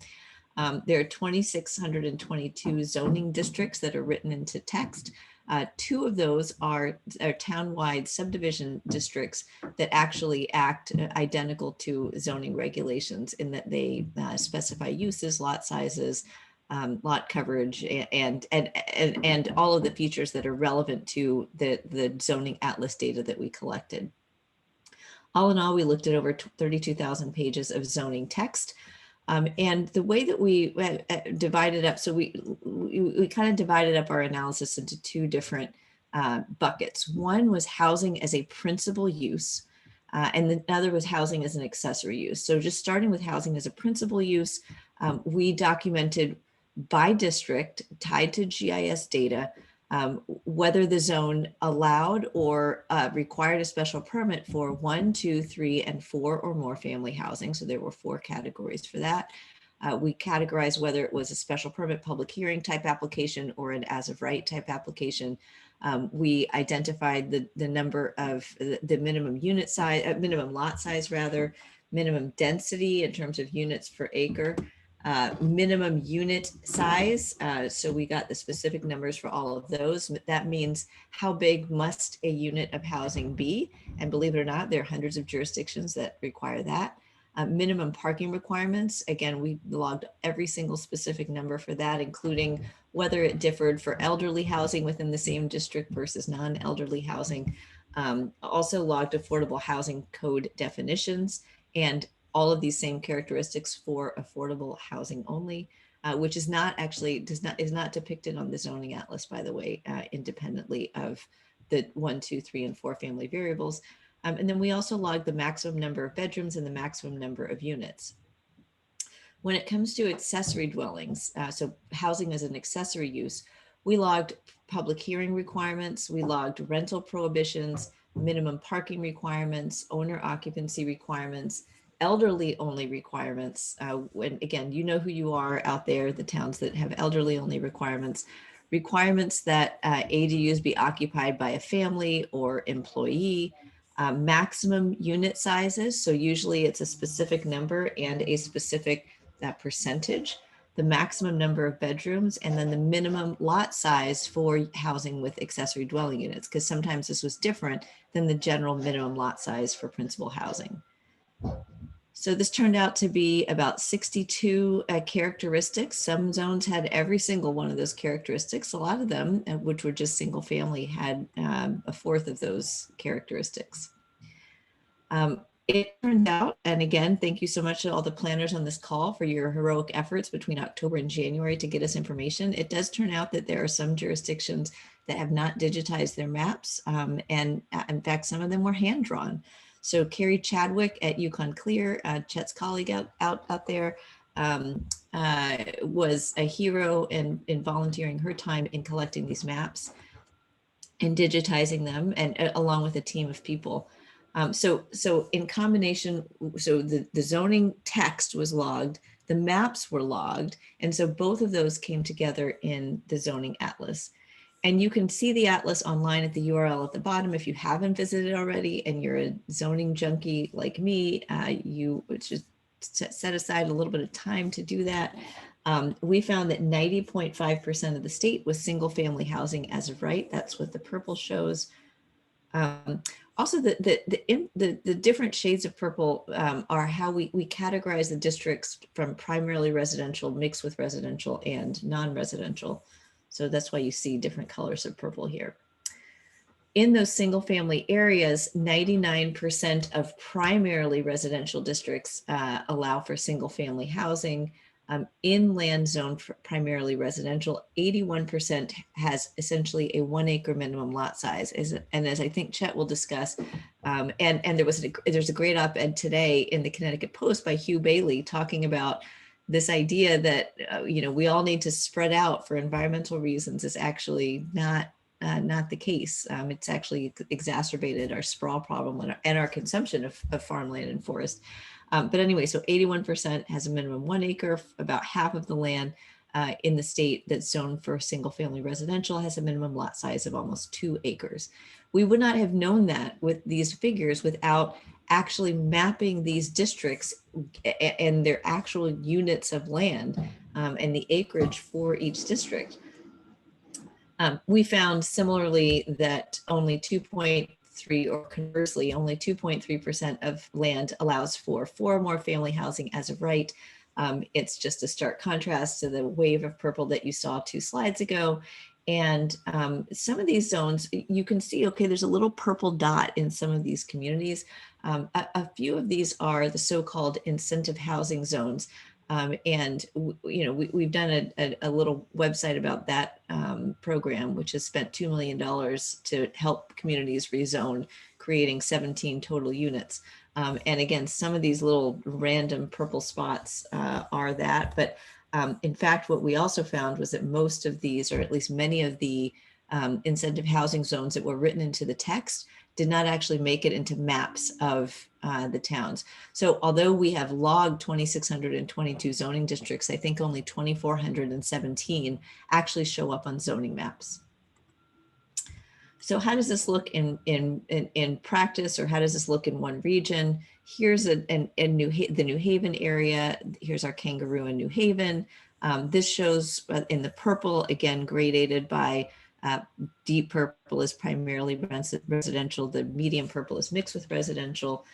There are 2,622 zoning districts that are written into text. 2 of those are town-wide subdivision districts that actually act identical to zoning regulations in that they specify uses, lot sizes, lot coverage, and all of the features that are relevant to the zoning atlas data that we collected. All in all, we looked at over 32,000 pages of zoning text. And the way that we divided up, so we kind of divided up our analysis into 2 different buckets. One was housing as a principal use, and the other was housing as an accessory use. So just starting with housing as a principal use, we documented by district tied to GIS data whether the zone allowed or required a special permit for 1, 2, 3, and 4 or more family housing. So there were 4 categories for that. We categorized whether it was a special permit public hearing type application or an as of right type application. We identified the number of the minimum unit size, minimum lot size rather, minimum density in terms of units per acre, minimum unit size. So we got the specific numbers for all of those. That means how big must a unit of housing be? And believe it or not, there are hundreds of jurisdictions that require that. Minimum parking requirements. Again, we logged every single specific number for that, including whether it differed for elderly housing within the same district versus non-elderly housing. Also logged affordable housing code definitions and all of these same characteristics for affordable housing only, which is not actually is not depicted on the zoning atlas, by the way, independently of the 1, 2, 3, and 4 family variables. And then we also logged the maximum number of bedrooms and the maximum number of units. When it comes to accessory dwellings, so housing as an accessory use, we logged public hearing requirements, we logged rental prohibitions, minimum parking requirements, owner occupancy requirements, elderly only requirements. When again, you know who you are out there, the towns that have elderly only requirements, requirements that ADUs be occupied by a family or employee, maximum unit sizes. So usually it's a specific number and a specific percentage, the maximum number of bedrooms, and then the minimum lot size for housing with accessory dwelling units, because sometimes this was different than the general minimum lot size for principal housing. So this turned out to be about 62 characteristics. Some zones had every single one of those characteristics. A lot of them, which were just single family, had 1/4 of those characteristics. It turned out, and again, thank you so much to all the planners on this call for your heroic efforts between October and January to get us information. It does turn out that there are some jurisdictions that have not digitized their maps. And in fact, some of them were hand drawn. So Carrie Chadwick at Yukon Clear, Chet's colleague out there, was a hero in volunteering her time in collecting these maps and digitizing them, and along with a team of people. So in combination, so the zoning text was logged, the maps were logged, and so both of those came together in the zoning atlas. And you can see the atlas online at the URL at the bottom if you haven't visited already and you're a zoning junkie like me. You should set aside a little bit of time to do that. We found that 90.5% of the state was single family housing as of right. That's what the purple shows. Also, the different shades of purple are how we categorize the districts from primarily residential, mixed with residential and non-residential. So that's why you see different colors of purple here. In those single family areas, 99% of primarily residential districts allow for single family housing. Inland zone primarily residential, 81% has essentially a 1 acre minimum lot size. And as I think Chet will discuss, and there's a great op-ed today in the Connecticut Post by Hugh Bailey talking about this idea that we all need to spread out for environmental reasons is actually not the case. It's actually exacerbated our sprawl problem and our consumption of farmland and forest. But anyway, so 81% has a minimum 1 acre, about half of the land. in the state that's zoned for single family residential has a minimum lot size of almost 2 acres. We would not have known that with these figures without actually mapping these districts and their actual units of land and the acreage for each district. We found similarly that only 2.3, or conversely, only 2.3% of land allows for 4 or more family housing as of right. It's just a stark contrast to the wave of purple that you saw 2 slides ago. And some of these zones, you can see, okay, there's a little purple dot in some of these communities. A few of these are the so-called incentive housing zones. And we've done a little website about that program, which has spent $2 million to help communities rezone, creating 17 total units. And again, some of these little random purple spots are that. But in fact, what we also found was that most of these, or at least many of the incentive housing zones that were written into the text, did not actually make it into maps of the towns. So although we have logged 2,622 zoning districts, I think only 2,417 actually show up on zoning maps. So how does this look in practice, or how does this look in one region? Here's the New Haven area. Here's our Kangaroo in New Haven. This shows in the purple, again, gradated by deep purple is primarily residential. The medium purple is mixed with residential.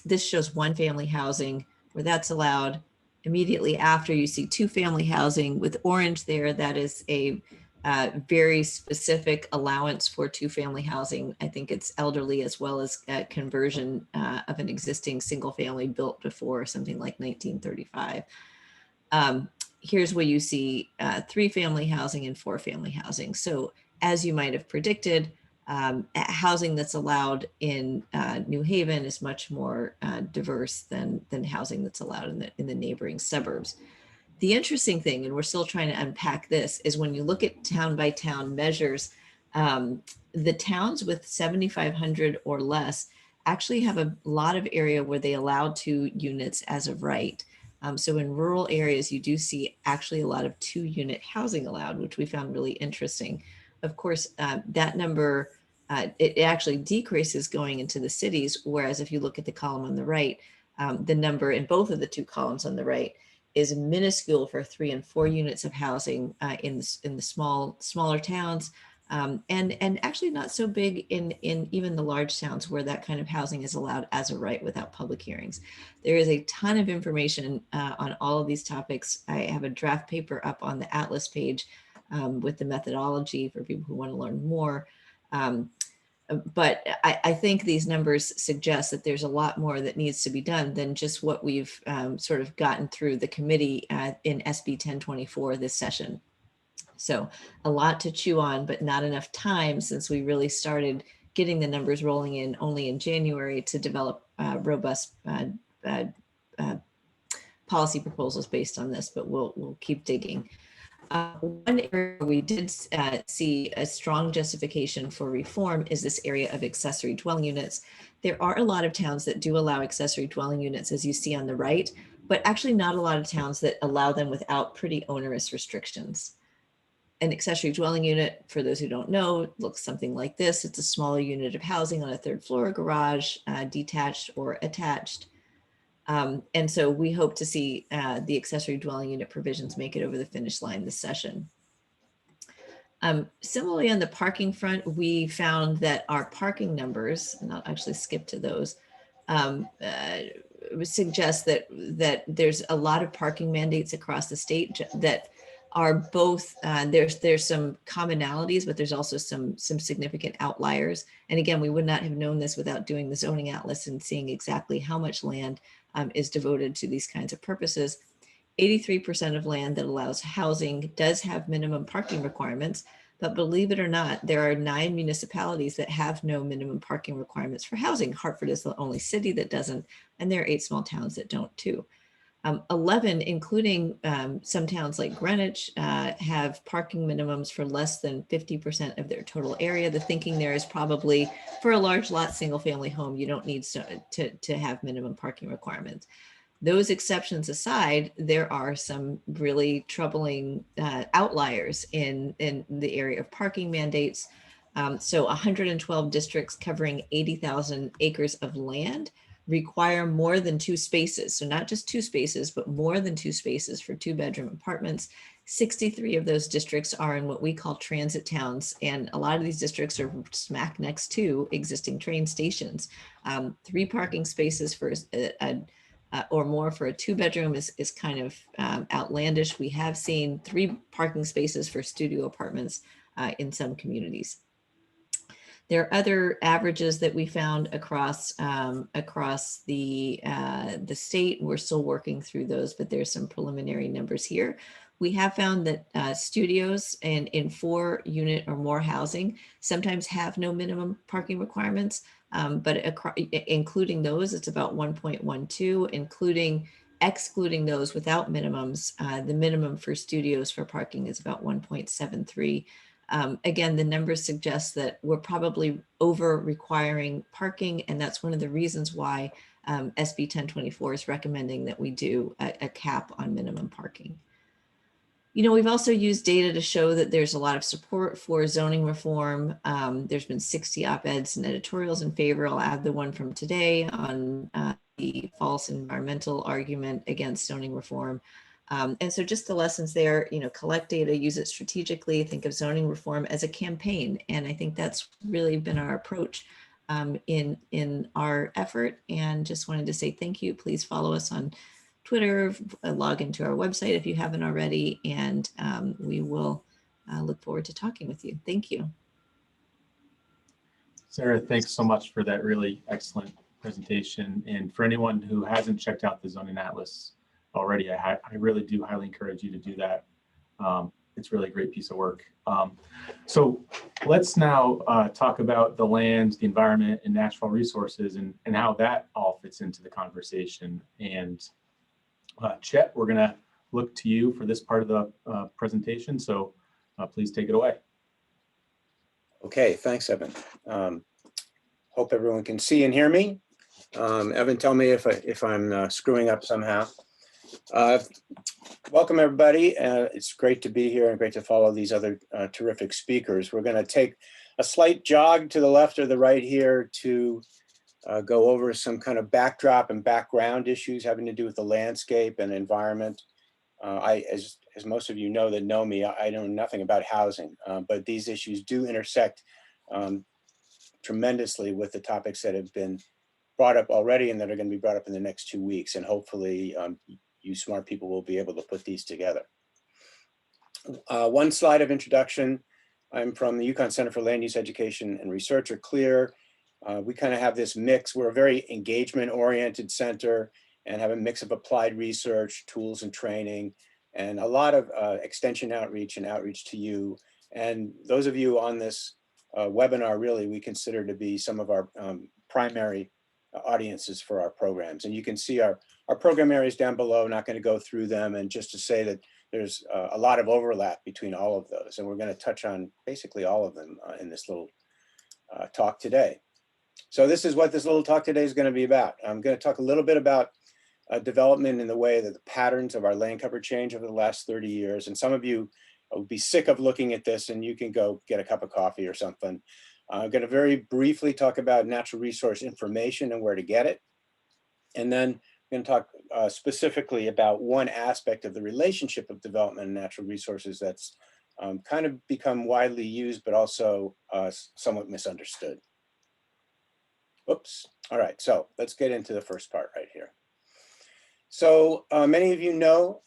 This shows 1 family housing where that's allowed. Immediately after, you see 2 family housing with orange there. That is a very specific allowance for 2 family housing. I think it's elderly as well as conversion of an existing single family built before something like 1935. Here's where you see 3 family housing and 4 family housing. So as you might have predicted, housing that's allowed in New Haven is much more diverse than housing that's allowed in the neighboring suburbs. The interesting thing, and we're still trying to unpack this, is when you look at town by town measures, the towns with 7,500 or less actually have a lot of area where they allow 2 units as of right. So in rural areas, you do see actually a lot of 2-unit housing allowed, which we found really interesting. Of course, that number, it actually decreases going into the cities, whereas if you look at the column on the right, the number in both of the 2 columns on the right is minuscule for 3 and 4 units of housing in the smaller towns, and actually not so big in even the large towns where that kind of housing is allowed as a right without public hearings. There is a ton of information on all of these topics. I have a draft paper up on the Atlas page with the methodology for people who want to learn more. But I think these numbers suggest that there's a lot more that needs to be done than just what we've sort of gotten through the committee in SB 1024 this session. So a lot to chew on, but not enough time since we really started getting the numbers rolling in only in January to develop robust policy proposals based on this, but we'll keep digging. One area we did see a strong justification for reform is this area of accessory dwelling units. There are a lot of towns that do allow accessory dwelling units, as you see on the right, but actually not a lot of towns that allow them without pretty onerous restrictions. An accessory dwelling unit, for those who don't know, looks something like this. It's a smaller unit of housing on a 3rd floor, garage, detached or attached. And so we hope to see the accessory dwelling unit provisions make it over the finish line this session. Similarly, on the parking front, we found that our parking numbers, and I'll actually skip to those, suggest that there's a lot of parking mandates across the state that are both, there's some commonalities, but there's also some significant outliers. And again, we would not have known this without doing the zoning atlas and seeing exactly how much land is devoted to these kinds of purposes. 83% of land that allows housing does have minimum parking requirements, but believe it or not, there are 9 municipalities that have no minimum parking requirements for housing. Hartford is the only city that doesn't, and there are 8 small towns that don't too. 11, including some towns like Greenwich, have parking minimums for less than 50% of their total area. The thinking there is probably for a large lot single family home, you don't need to have minimum parking requirements. Those exceptions aside, there are some really troubling outliers in the area of parking mandates. So 112 districts covering 80,000 acres of land require more than 2 spaces. So not just 2 spaces, but more than 2 spaces for 2-bedroom apartments. 63 of those districts are in what we call transit towns. And a lot of these districts are smack next to existing train stations. 3 parking spaces for or more for a 2-bedroom is kind of outlandish. We have seen 3 parking spaces for studio apartments in some communities. There are other averages that we found across the state. We're still working through those, but there's some preliminary numbers here. We have found that studios in 4-unit or more housing sometimes have no minimum parking requirements, but including those, it's about 1.12, excluding those without minimums. The minimum for studios for parking is about 1.73. Again, the numbers suggest that we're probably over requiring parking, and that's one of the reasons why SB 1024 is recommending that we do a cap on minimum parking. You know, we've also used data to show that there's a lot of support for zoning reform. There's been 60 op-eds and editorials in favor. I'll add the one from today on the false environmental argument against zoning reform. And so just the lessons there, you know, collect data, use it strategically, think of zoning reform as a campaign. And I think that's really been our approach in our effort. And just wanted to say thank you. Please follow us on Twitter, log into our website if you haven't already, and we will look forward to talking with you. Thank you. Sarah, thanks so much for that really excellent presentation. And for anyone who hasn't checked out the Zoning Atlas already, I really do highly encourage you to do that. It's really a great piece of work. So let's now talk about the land, the environment, and natural resources, and how that all fits into the conversation. And Chet, we're gonna look to you for this part of the presentation. So please take it away. Okay, thanks, Evan. Hope everyone can see and hear me. Evan, tell me if I'm screwing up somehow. Welcome, everybody. It's great to be here and great to follow these other terrific speakers. We're going to take a slight jog to the left or the right here to go over some kind of backdrop and background issues having to do with the landscape and environment. As most of you know that know me, I know nothing about housing, but these issues do intersect tremendously with the topics that have been brought up already and that are going to be brought up in the next 2 weeks. And hopefully you smart people will be able to put these together. One slide of introduction. I'm from the Yukon Center for Land Use Education and Research, or CLEAR. We kind of have this mix. We're a very engagement-oriented center and have a mix of applied research, tools and training, and a lot of extension outreach and outreach to you. And those of you on this webinar, really, we consider to be some of our primary audiences for our programs. And you can see our program areas down below, not going to go through them, and just to say that there's a lot of overlap between all of those. And we're going to touch on basically all of them in this little talk today. So this is what this little talk today is going to be about. I'm going to talk a little bit about development in the way that the patterns of our land cover change over the last 30 years. And some of you will be sick of looking at this, and you can go get a cup of coffee or something. I'm going to very briefly talk about natural resource information and where to get it. And then I'm going to talk specifically about one aspect of the relationship of development and natural resources that's kind of become widely used, but also somewhat misunderstood. Oops. All right, so let's get into the first part right here. So many of you know,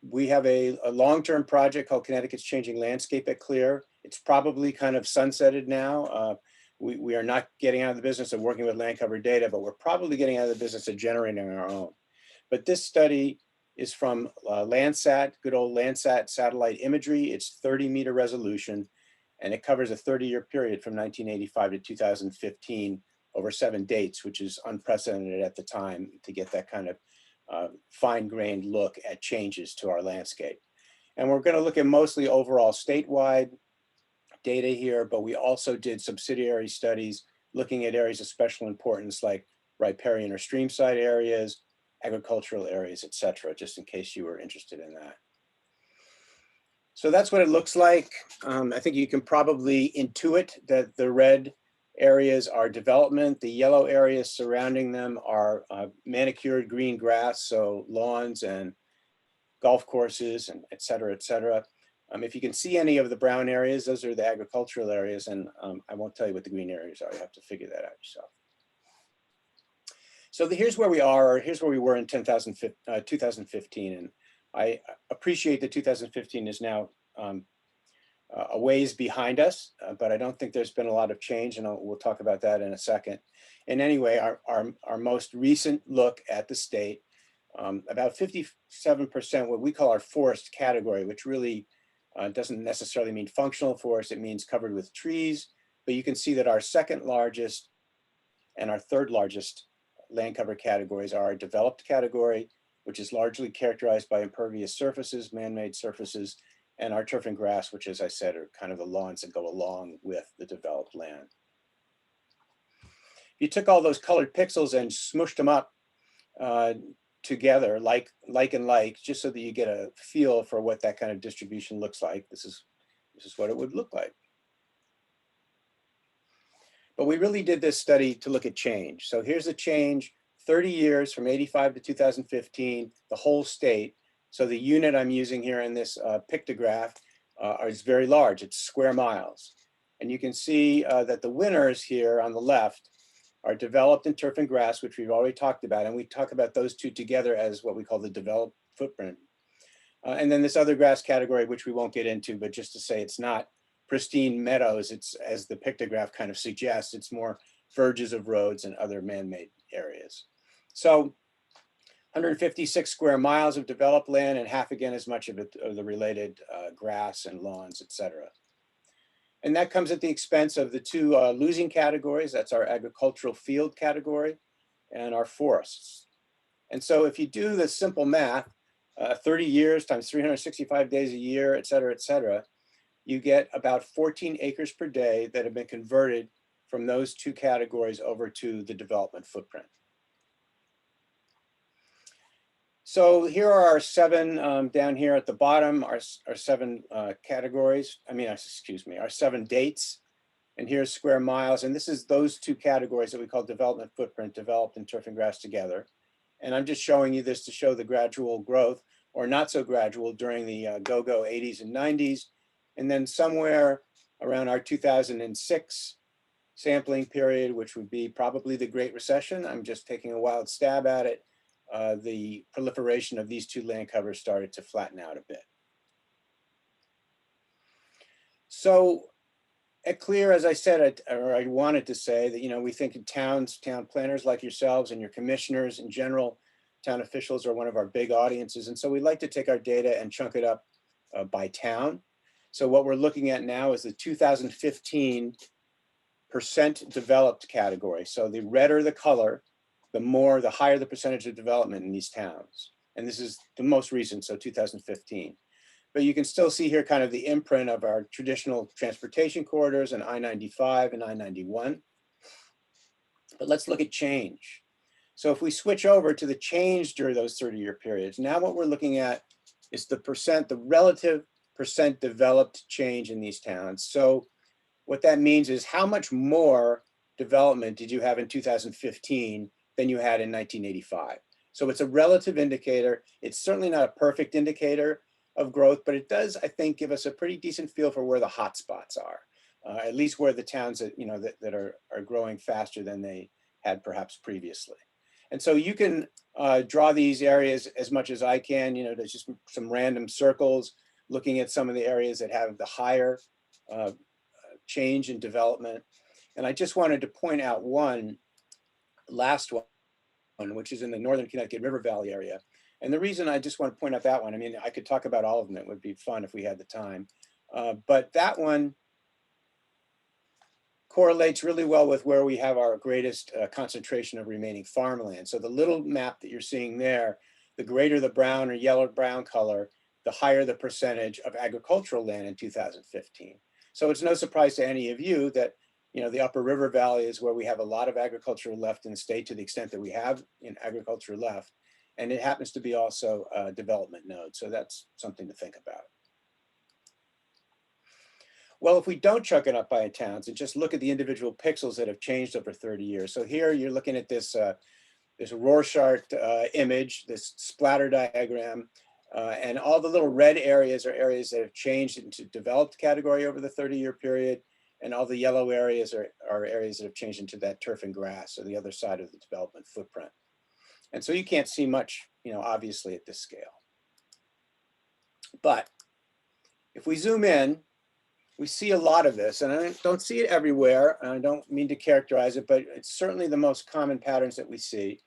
we have a long-term project called Connecticut's Changing Landscape at CLEAR. It's probably kind of sunsetted now. We are not getting out of the business of working with land cover data, but we're probably getting out of the business of generating our own. But this study is from Landsat, good old Landsat satellite imagery. It's 30-meter resolution, and it covers a 30-year period from 1985 to 2015 over 7 dates, which is unprecedented at the time to get that kind of fine-grained look at changes to our landscape. And we're going to look at mostly overall statewide data here, but we also did subsidiary studies looking at areas of special importance like riparian or streamside areas, agricultural areas, etc., just in case you were interested in that. So that's what it looks like. I think you can probably intuit that the red areas are development. The yellow areas surrounding them are manicured green grass, so lawns and golf courses and et cetera, et cetera. If you can see any of the brown areas, those are the agricultural areas, and I won't tell you what the green areas are. You have to figure that out yourself. So here's where we are, or here's where we were in 2015, and I appreciate that 2015 is now a ways behind us, but I don't think there's been a lot of change, and we'll talk about that in a second. And anyway, our most recent look at the state, about 57% what we call our forest category, which really doesn't necessarily mean functional forest, it means covered with trees, but you can see that our second largest and our third largest land cover categories are our developed category, which is largely characterized by impervious surfaces, man-made surfaces, and our turf and grass, which, as I said, are kind of the lawns that go along with the developed land. If you took all those colored pixels and smushed them up together, like and like, just so that you get a feel for what that kind of distribution looks like, this is what it would look like. But we really did this study to look at change. So here's the change, 30 years from 85 to 2015, the whole state. So the unit I'm using here in this pictograph is very large, it's square miles. And you can see that the winners here on the left are developed in turf and grass, which we've already talked about. And we talk about those two together as what we call the developed footprint. And then this other grass category, which we won't get into, but just to say it's not pristine meadows, it's, as the pictograph kind of suggests, it's more verges of roads and other man-made areas. So 156 square miles of developed land and half again as much of it of the related grass and lawns, et cetera. And that comes at the expense of the two losing categories. That's our agricultural field category and our forests. And so if you do the simple math, 30 years times 365 days a year, et cetera, you get about 14 acres per day that have been converted from those two categories over to the development footprint. So here are our seven, down here at the bottom, our seven categories, our 7 dates. And here's square miles. And this is those two categories that we call development footprint, developed and turf and grass together. And I'm just showing you this to show the gradual growth, or not so gradual, during the go-go 80s and 90s. And then somewhere around our 2006 sampling period, which would be probably the Great Recession, I'm just taking a wild stab at it, the proliferation of these two land covers started to flatten out a bit. So at CLEAR, as I said, I wanted to say that, you know, we think in towns, town planners like yourselves and your commissioners in general, town officials are one of our big audiences. And so we like to take our data and chunk it up by town. So what we're looking at now is the 2015 % developed category. So the redder the color, the higher the percentage of development in these towns. And this is the most recent, so 2015. But you can still see here kind of the imprint of our traditional transportation corridors and I-95 and I-91. But let's look at change. So if we switch over to the change during those 30-year periods, now what we're looking at is the relative % developed change in these towns. So what that means is how much more development did you have in 2015 than you had in 1985? So it's a relative indicator. It's certainly not a perfect indicator of growth, but it does, I think, give us a pretty decent feel for where the hot spots are, at least where the towns that, you know, that are growing faster than they had perhaps previously. And so you can draw these areas as much as I can. You know, there's just some random circles looking at some of the areas that have the higher change in development. And I just wanted to point out one last one, which is in the Northern Connecticut River Valley area. And the reason I just want to point out that one, I mean, I could talk about all of them. It would be fun if we had the time. But that one correlates really well with where we have our greatest concentration of remaining farmland. So the little map that you're seeing there, the greater the brown or yellow-brown color, the higher the percentage of agricultural land in 2015. So it's no surprise to any of you that, you know, the upper river valley is where we have a lot of agriculture left in the state, to the extent that we have in agriculture left. And it happens to be also a development node. So that's something to think about. Well, if we don't chuck it up by towns and just look at the individual pixels that have changed over 30 years. So here you're looking at this, this Rorschach image, this splatter diagram, and all the little red areas are areas that have changed into developed category over the 30-year period. And all the yellow areas are areas that have changed into that turf and grass, so the other side of the development footprint. And so you can't see much, obviously at this scale. But if we zoom in, we see a lot of this, and I don't see it everywhere. And I don't mean to characterize it, but it's certainly the most common patterns that we see.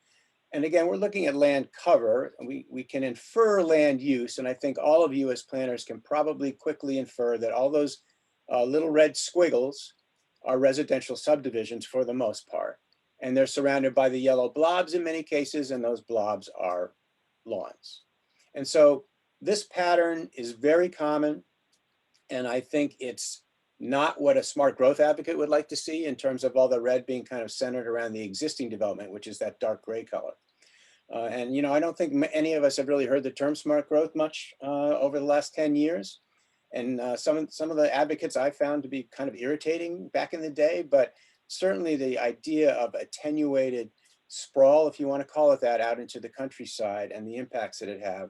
And again, we're looking at land cover, and we can infer land use. And I think all of you as planners can probably quickly infer that all those little red squiggles are residential subdivisions for the most part. And they're surrounded by the yellow blobs in many cases, and those blobs are lawns. And so this pattern is very common. And I think it's not what a smart growth advocate would like to see in terms of all the red being kind of centered around the existing development, which is that dark gray color. And I don't think any of us have really heard the term smart growth much over the last 10 years. And some of the advocates I found to be kind of irritating back in the day, but certainly the idea of attenuated sprawl, if you want to call it that, out into the countryside and the impacts that it have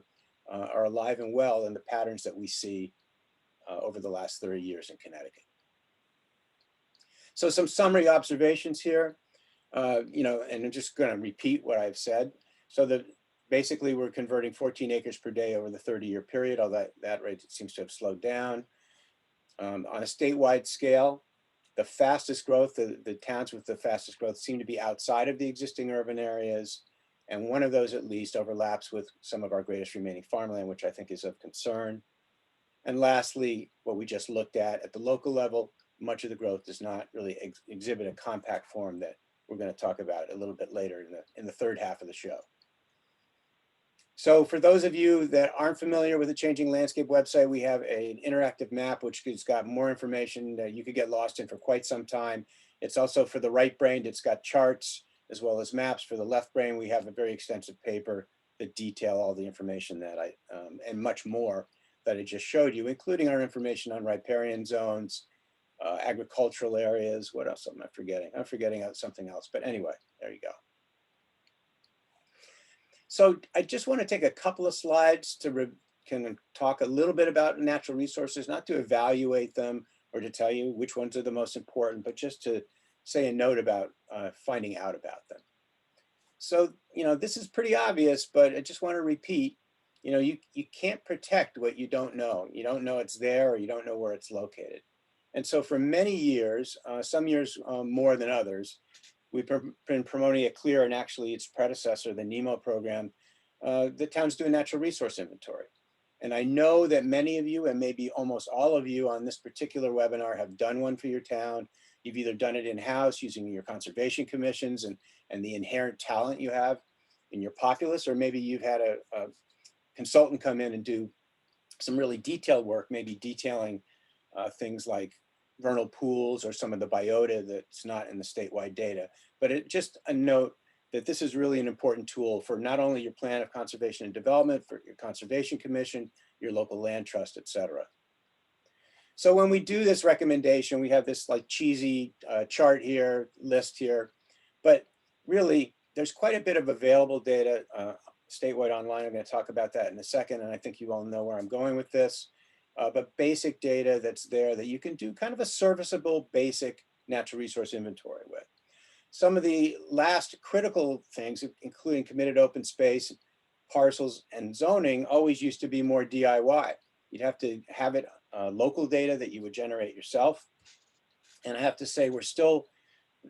are alive and well in the patterns that we see over the last 30 years in Connecticut. So some summary observations here, and I'm just going to repeat what I've said. So basically we're converting 14 acres per day over the 30-year period, although that rate seems to have slowed down. On a statewide scale, the fastest growth, the towns with the fastest growth seem to be outside of the existing urban areas. And one of those at least overlaps with some of our greatest remaining farmland, which I think is of concern. And lastly, what we just looked at the local level, much of the growth does not really exhibit a compact form that we're going to talk about a little bit later in the third half of the show. So for those of you that aren't familiar with the Changing Landscape website, we have an interactive map which has got more information that you could get lost in for quite some time. It's also for the right brain, it's got charts as well as maps. For the left brain, we have a very extensive paper that detail all the information that and much more that I just showed you, including our information on riparian zones, agricultural areas. What else am I forgetting? I'm forgetting something else, but anyway, there you go. So I just want to take a couple of slides to talk a little bit about natural resources, not to evaluate them or to tell you which ones are the most important, but just to say a note about finding out about them. So, this is pretty obvious, but I just want to repeat, you can't protect what you don't know. You don't know it's there, or you don't know where it's located. And so for many years, some years more than others, we've been promoting a CLEAR and actually its predecessor, the NEMO program, the towns do a natural resource inventory. And I know that many of you, and maybe almost all of you on this particular webinar, have done one for your town. You've either done it in-house using your conservation commissions and the inherent talent you have in your populace, or maybe you've had a consultant come in and do some really detailed work, maybe detailing things like vernal pools or some of the biota that's not in the statewide data. But just a note that this is really an important tool for not only your plan of conservation and development, for your conservation commission, your local land trust, et cetera. So when we do this recommendation, we have this like cheesy chart here, list here, but really there's quite a bit of available data statewide online. I'm going to talk about that in a second, and I think you all know where I'm going with this. But basic data that's there that you can do kind of a serviceable basic natural resource inventory with. Some of the last critical things, including committed open space, parcels, and zoning, always used to be more DIY. You'd have to have it local data that you would generate yourself. And I have to say, we're still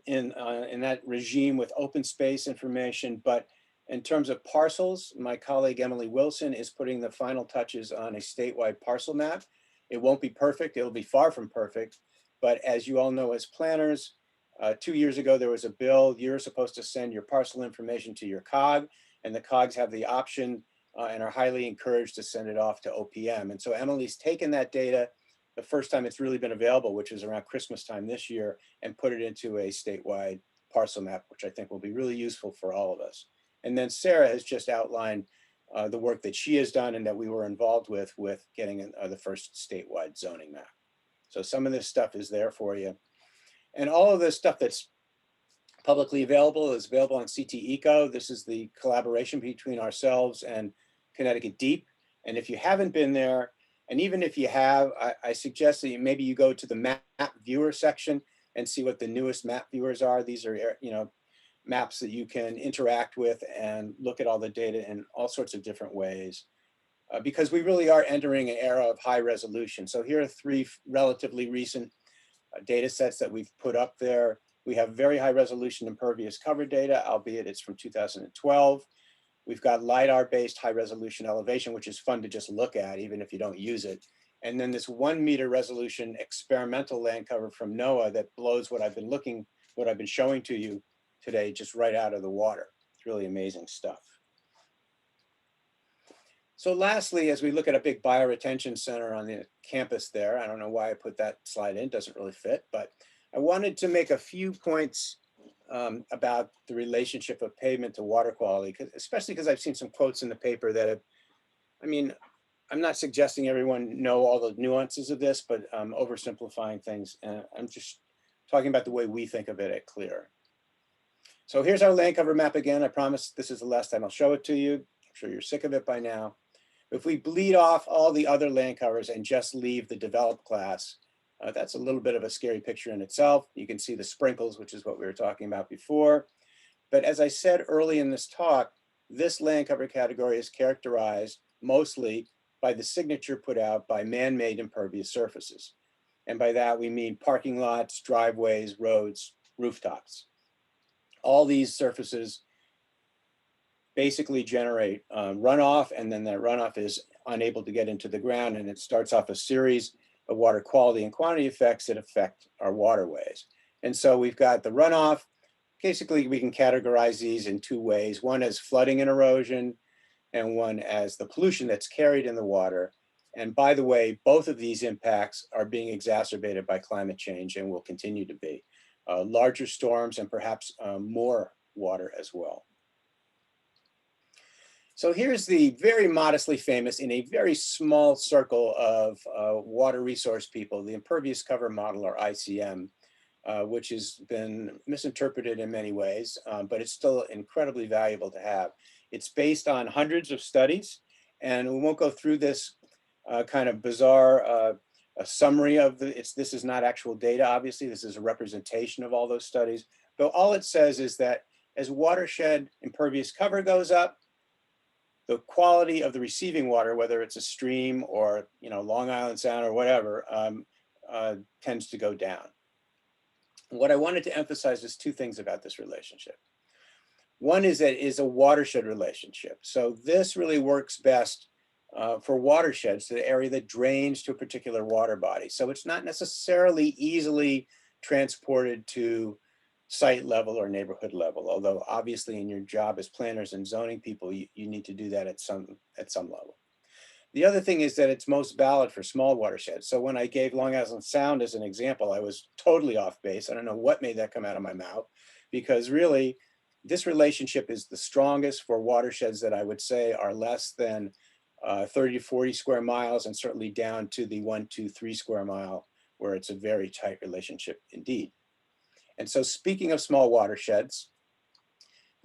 in that regime with open space information, but in terms of parcels, my colleague Emily Wilson is putting the final touches on a statewide parcel map. It won't be perfect, it'll be far from perfect, but as you all know as planners, 2 years ago there was a bill, you're supposed to send your parcel information to your COG, and the COGs have the option and are highly encouraged to send it off to OPM. And so Emily's taken that data, the first time it's really been available, which is around Christmas time this year, and put it into a statewide parcel map, which I think will be really useful for all of us. And then Sarah has just outlined the work that she has done and that we were involved with getting the first statewide zoning map. So some of this stuff is there for you. And all of this stuff that's publicly available is available on CT Eco. This is the collaboration between ourselves and Connecticut Deep. And if you haven't been there, and even if you have, I suggest that maybe you go to the map viewer section and see what the newest map viewers are. These are, maps that you can interact with and look at all the data in all sorts of different ways. Because we really are entering an era of high resolution. So here are 3 relatively recent data sets that we've put up there. We have very high resolution impervious cover data, albeit it's from 2012. We've got LiDAR-based high resolution elevation, which is fun to just look at, even if you don't use it. And then this 1 meter resolution experimental land cover from NOAA that blows what I've been showing to you today, just right out of the water. It's really amazing stuff. So lastly, as we look at a big bioretention center on the campus there, I don't know why I put that slide in, doesn't really fit, but I wanted to make a few points about the relationship of pavement to water quality, especially because I've seen some quotes in the paper that have, I'm not suggesting everyone know all the nuances of this, but oversimplifying things. And I'm just talking about the way we think of it at CLEAR. So here's our land cover map again. I promise this is the last time I'll show it to you. I'm sure you're sick of it by now. If we bleed off all the other land covers and just leave the developed class, that's a little bit of a scary picture in itself. You can see the sprinkles, which is what we were talking about before. But as I said early in this talk, this land cover category is characterized mostly by the signature put out by man-made impervious surfaces. And by that, we mean parking lots, driveways, roads, rooftops. All these surfaces basically generate runoff, and then that runoff is unable to get into the ground, and it starts off a series of water quality and quantity effects that affect our waterways. And so we've got the runoff. Basically, we can categorize these in 2 ways. One as flooding and erosion, and one as the pollution that's carried in the water. And by the way, both of these impacts are being exacerbated by climate change and will continue to be. Larger storms and perhaps more water as well. So here's the very modestly famous, in a very small circle of water resource people, the impervious cover model, or ICM, which has been misinterpreted in many ways, but it's still incredibly valuable to have. It's based on hundreds of studies, and we won't go through this kind of bizarre a summary of this is not actual data, obviously. This is a representation of all those studies. But all it says is that as watershed impervious cover goes up, the quality of the receiving water, whether it's a stream or Long Island Sound or whatever, tends to go down. What I wanted to emphasize is 2 things about this relationship. One is that it is a watershed relationship. So this really works best for watersheds, the area that drains to a particular water body. So it's not necessarily easily transported to site level or neighborhood level, although obviously in your job as planners and zoning people, you need to do that at some level. The other thing is that it's most valid for small watersheds. So when I gave Long Island Sound as an example, I was totally off base. I don't know what made that come out of my mouth, because really this relationship is the strongest for watersheds that I would say are less than 30 to 40 square miles, and certainly down to the 1, 2, 3 square mile, where it's a very tight relationship indeed. And so speaking of small watersheds,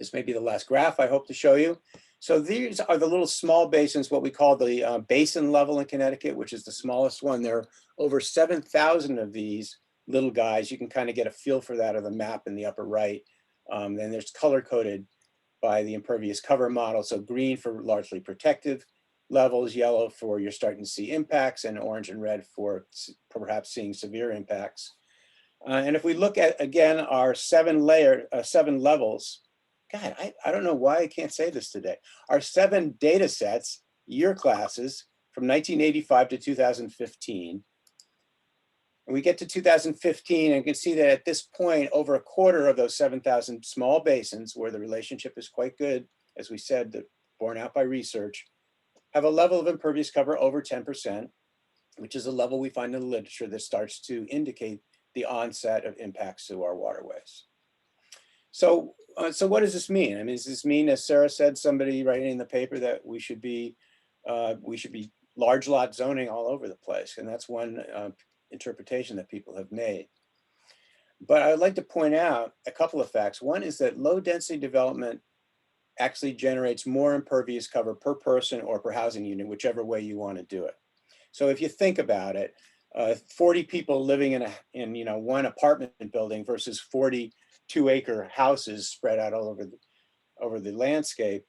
this may be the last graph I hope to show you. So these are the little small basins, what we call the basin level in Connecticut, which is the smallest one. There are over 7,000 of these little guys. You can kind of get a feel for that on the map in the upper right. And there's color coded by the impervious cover model. So green for largely protective levels, yellow for you're starting to see impacts, and orange and red for perhaps seeing severe impacts. And if we look at, again, our 7 levels, God, I don't know why I can't say this today. Our 7 data sets, year classes from 1985 to 2015. And we get to 2015 and you can see that at this point, over a quarter of those 7,000 small basins, where the relationship is quite good, as we said, borne out by research, have a level of impervious cover over 10%, which is a level we find in the literature that starts to indicate the onset of impacts to our waterways. So what does this mean? I mean, does this mean, as Sarah said, somebody writing in the paper, that we should be large lot zoning all over the place? And that's one interpretation that people have made. But I would like to point out a couple of facts. One is that low density development actually generates more impervious cover per person or per housing unit, whichever way you want to do it. So if you think about it, 40 people living in one apartment building versus 40 2-acre houses spread out all over the landscape,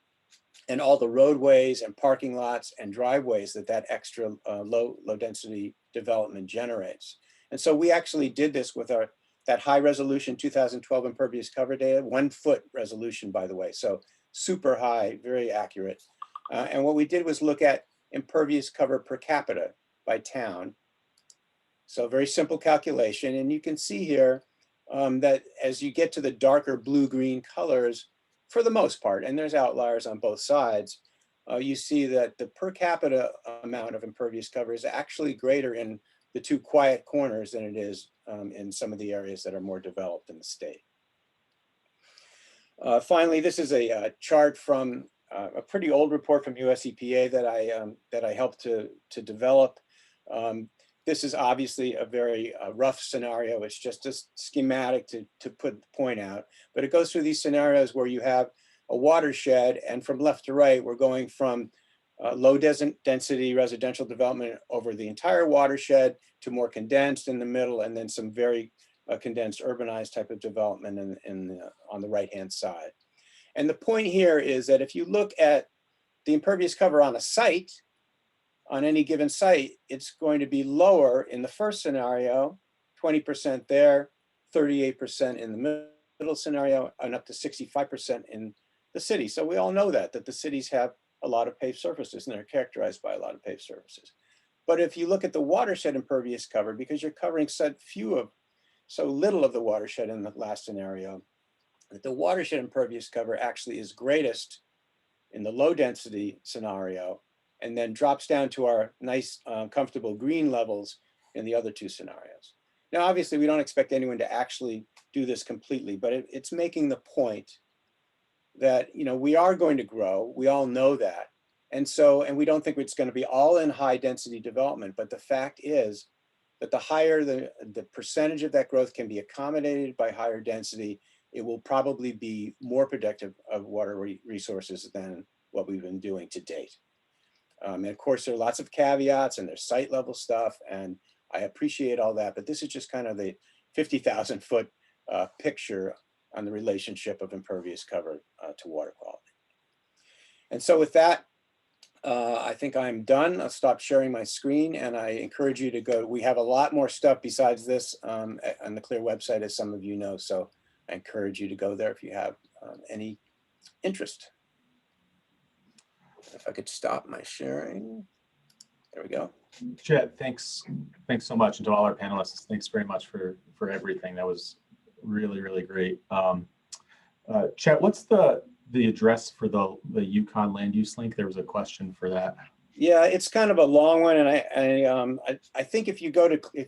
and all the roadways and parking lots and driveways that extra low density development generates. And so we actually did this with that high resolution 2012 impervious cover data, 1 foot resolution, by the way. So super high, very accurate. And what we did was look at impervious cover per capita by town. So very simple calculation. And you can see here that as you get to the darker blue-green colors, for the most part, and there's outliers on both sides, you see that the per capita amount of impervious cover is actually greater in the 2 quiet corners than it is in some of the areas that are more developed in the state. Finally, this is a chart from a pretty old report from US EPA that I helped to develop. This is obviously a very rough scenario. It's just a schematic to put the point out, but it goes through these scenarios where you have a watershed, and from left to right, we're going from low density residential development over the entire watershed to more condensed in the middle, and then some very condensed urbanized type of development on the right-hand side. And the point here is that if you look at the impervious cover on a site, on any given site, it's going to be lower in the first scenario, 20% there, 38% in the middle scenario, and up to 65% in the city. So we all know that the cities have a lot of paved surfaces, and they're characterized by a lot of paved surfaces. But if you look at the watershed impervious cover, because you're covering so little of the watershed in the last scenario, that the watershed impervious cover actually is greatest in the low density scenario, and then drops down to our nice, comfortable green levels in the other 2 scenarios. Now, obviously, we don't expect anyone to actually do this completely, but it's making the point that we are going to grow. We all know that. And we don't think it's going to be all in high density development, but the fact is that the higher the percentage of that growth can be accommodated by higher density, it will probably be more productive of water resources than what we've been doing to date. And of course, there are lots of caveats, and there's site level stuff, and I appreciate all that, but this is just kind of the 50,000 foot picture on the relationship of impervious cover to water quality. And so with that, I think I'm done. I'll stop sharing my screen, and I encourage you to go. We have a lot more stuff besides this on the CLEAR website, as some of you know, so I encourage you to go there if you have any interest. If I could stop my sharing. There we go. Chet, thanks so much, and to all our panelists, thanks very much for everything. That was really, really great. Chet, what's the address for the Yukon land use link? There was a question for that. Yeah, it's kind of a long one, and I think if you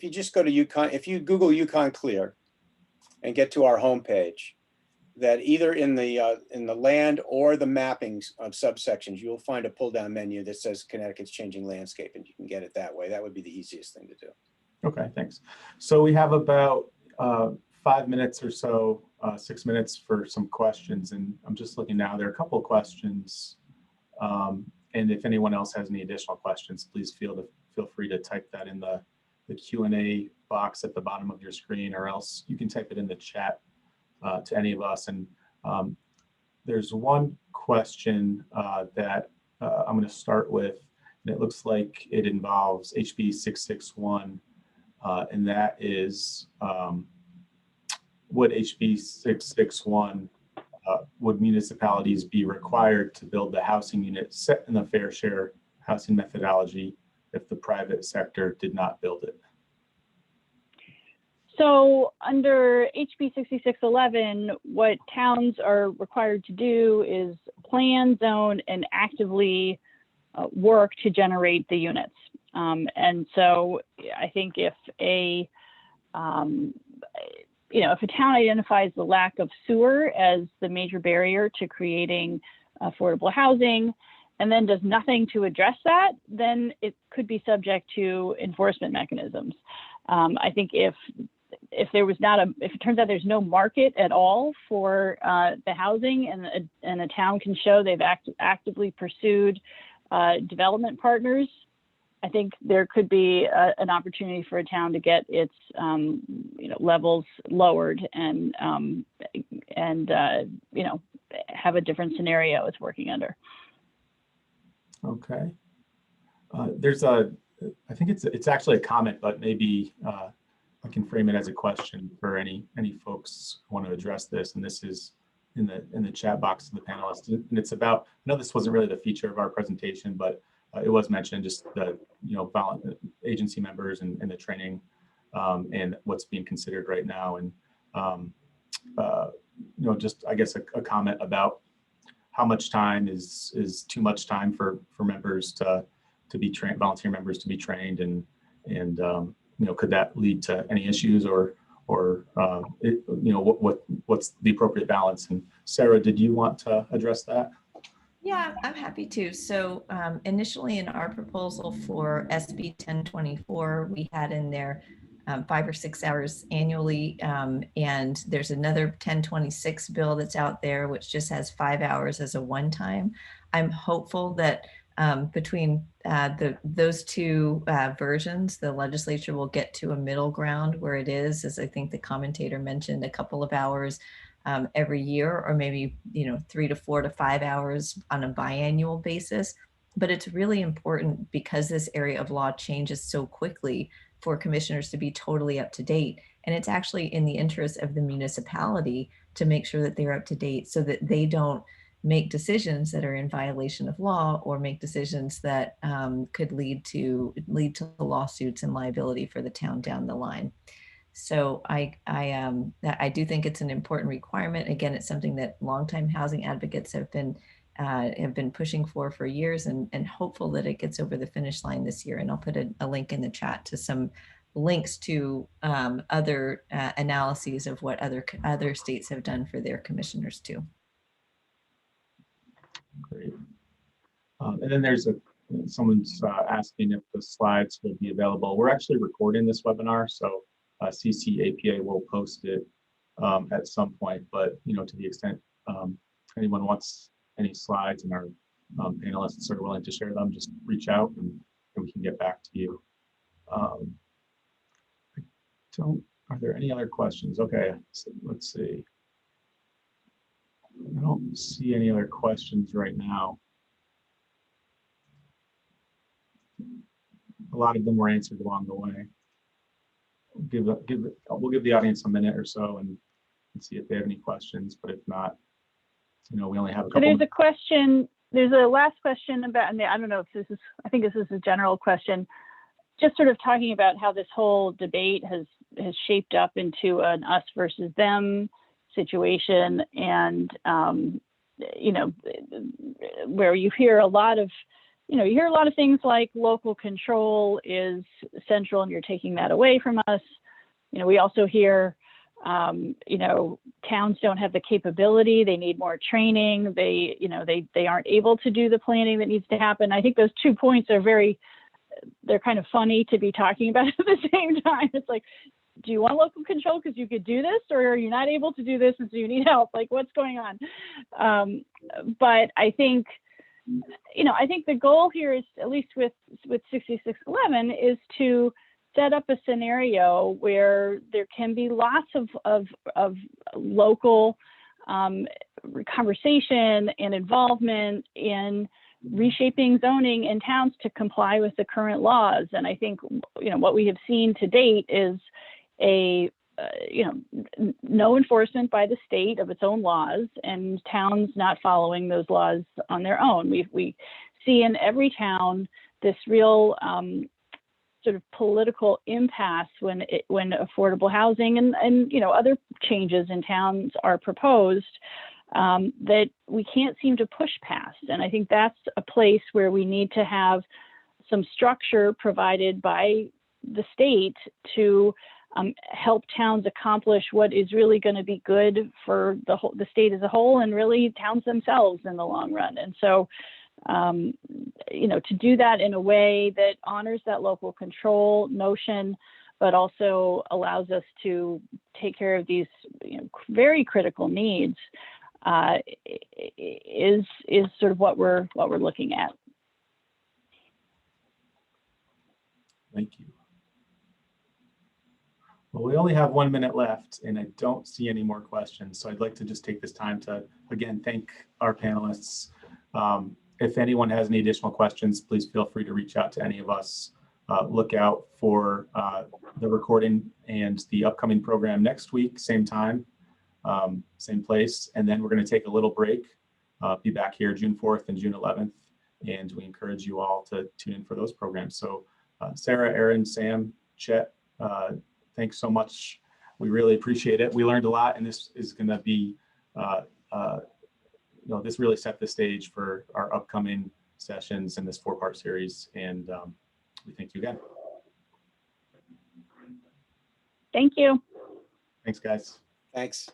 just go to Yukon, if you Google Yukon Clear and get to our homepage, that either in the land or the mappings of subsections, you'll find a pull-down menu that says Connecticut's Changing Landscape, and you can get it that way. That would be the easiest thing to do. Okay, thanks. So we have about 5 minutes or so, 6 minutes for some questions, and I'm just looking now. There are a couple of questions, and if anyone else has any additional questions, please feel free to type that in the Q&A box at the bottom of your screen, or else you can type it in the chat to any of us. And there's one question that I'm going to start with, and it looks like it involves HB 661, and that is, would HB 661, would municipalities be required to build the housing unit set in the fair share housing methodology if the private sector did not build it? So under HB 6611, what towns are required to do is plan, zone, and actively work to generate the units. And so I think if if a town identifies the lack of sewer as the major barrier to creating affordable housing, and then does nothing to address that, then it could be subject to enforcement mechanisms. I think if there was not if it turns out there's no market at all for the housing, and a town can show they've actively pursued development partners, I think there could be an opportunity for a town to get its levels lowered and have a different scenario it's working under. Okay. There's I think it's actually a comment, but maybe I can frame it as a question for any folks who want to address this. And this is in the chat box to the panelists. And it's about, I know this wasn't really the feature of our presentation, but it was mentioned, just the agency members and the training and what's being considered right now. And just I guess a comment about how much time is too much time for members to be trained, volunteer members to be trained, and could that lead to any issues, or what's the appropriate balance? And Sarah, did you want to address that? Yeah, I'm happy to. So initially in our proposal for SB 1024, we had in there 5 or 6 hours annually. And there's another 1026 bill that's out there, which just has 5 hours as a one-time. I'm hopeful that between those two versions, the legislature will get to a middle ground where it is, as I think the commentator mentioned, a couple of hours every year, or maybe 3 to 4 to 5 hours on a biannual basis. But it's really important, because this area of law changes so quickly, for commissioners to be totally up to date. And it's actually in the interest of the municipality to make sure that they're up to date, so that they don't make decisions that are in violation of law, or make decisions that could lead to lawsuits and liability for the town down the line. So I do think it's an important requirement. Again, it's something that longtime housing advocates have been pushing for years, and hopeful that it gets over the finish line this year. And I'll put a link in the chat to some links to other analyses of what other states have done for their commissioners too. Great. And then there's someone's asking if the slides will be available. We're actually recording this webinar, so CCAPA will post it at some point. But to the extent anyone wants any slides and our panelists are willing to share them, just reach out and we can get back to you. Are there any other questions? Okay, so let's see. I don't see any other questions right now. A lot of them were answered along the way. We'll give the audience a minute or so and see if they have any questions. But if not, we only have a couple. So there's a question. There's a last question about, and I don't know if this is, I think this is a general question, just sort of talking about how this whole debate has shaped up into an us versus them situation, and where you hear a lot of things like local control is central and you're taking that away from us. We also hear towns don't have the capability, they need more training, they aren't able to do the planning that needs to happen. I think those 2 points are they're kind of funny to be talking about at the same time. It's like, do you want local control because you could do this, or are you not able to do this and so you need help? Like, what's going on? But I think the goal here is, at least with 6611, is to set up a scenario where there can be lots of local conversation and involvement in reshaping zoning in towns to comply with the current laws. And I think what we have seen to date is no enforcement by the state of its own laws, and towns not following those laws on their own. We see in every town this real sort of political impasse when affordable housing and other changes in towns are proposed that we can't seem to push past. And I think that's a place where we need to have some structure provided by the state to help towns accomplish what is really going to be good for the state as a whole, and really towns themselves in the long run. And so, you know, to do that in a way that honors that local control notion, but also allows us to take care of these, you know, very critical needs, is sort of what we're looking at. Thank you. Well, we only have 1 minute left and I don't see any more questions. So I'd like to just take this time to, again, thank our panelists. If anyone has any additional questions, please feel free to reach out to any of us. Look out for the recording and the upcoming program next week, same time, same place. And then we're going to take a little break, be back here June 4th and June 11th. And we encourage you all to tune in for those programs. So Sarah, Aaron, Sam, Chet, thanks so much. We really appreciate it. We learned a lot, and this is going to be, you know, this really set the stage for our upcoming sessions in this 4-part series. And we thank you again. Thank you. Thanks, guys. Thanks.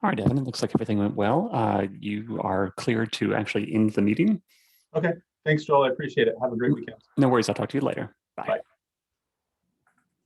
All right, Evan, it looks like everything went well. You are cleared to actually end the meeting. Okay. Thanks, Joel. I appreciate it. Have a great weekend. No worries. I'll talk to you later. Bye. Bye.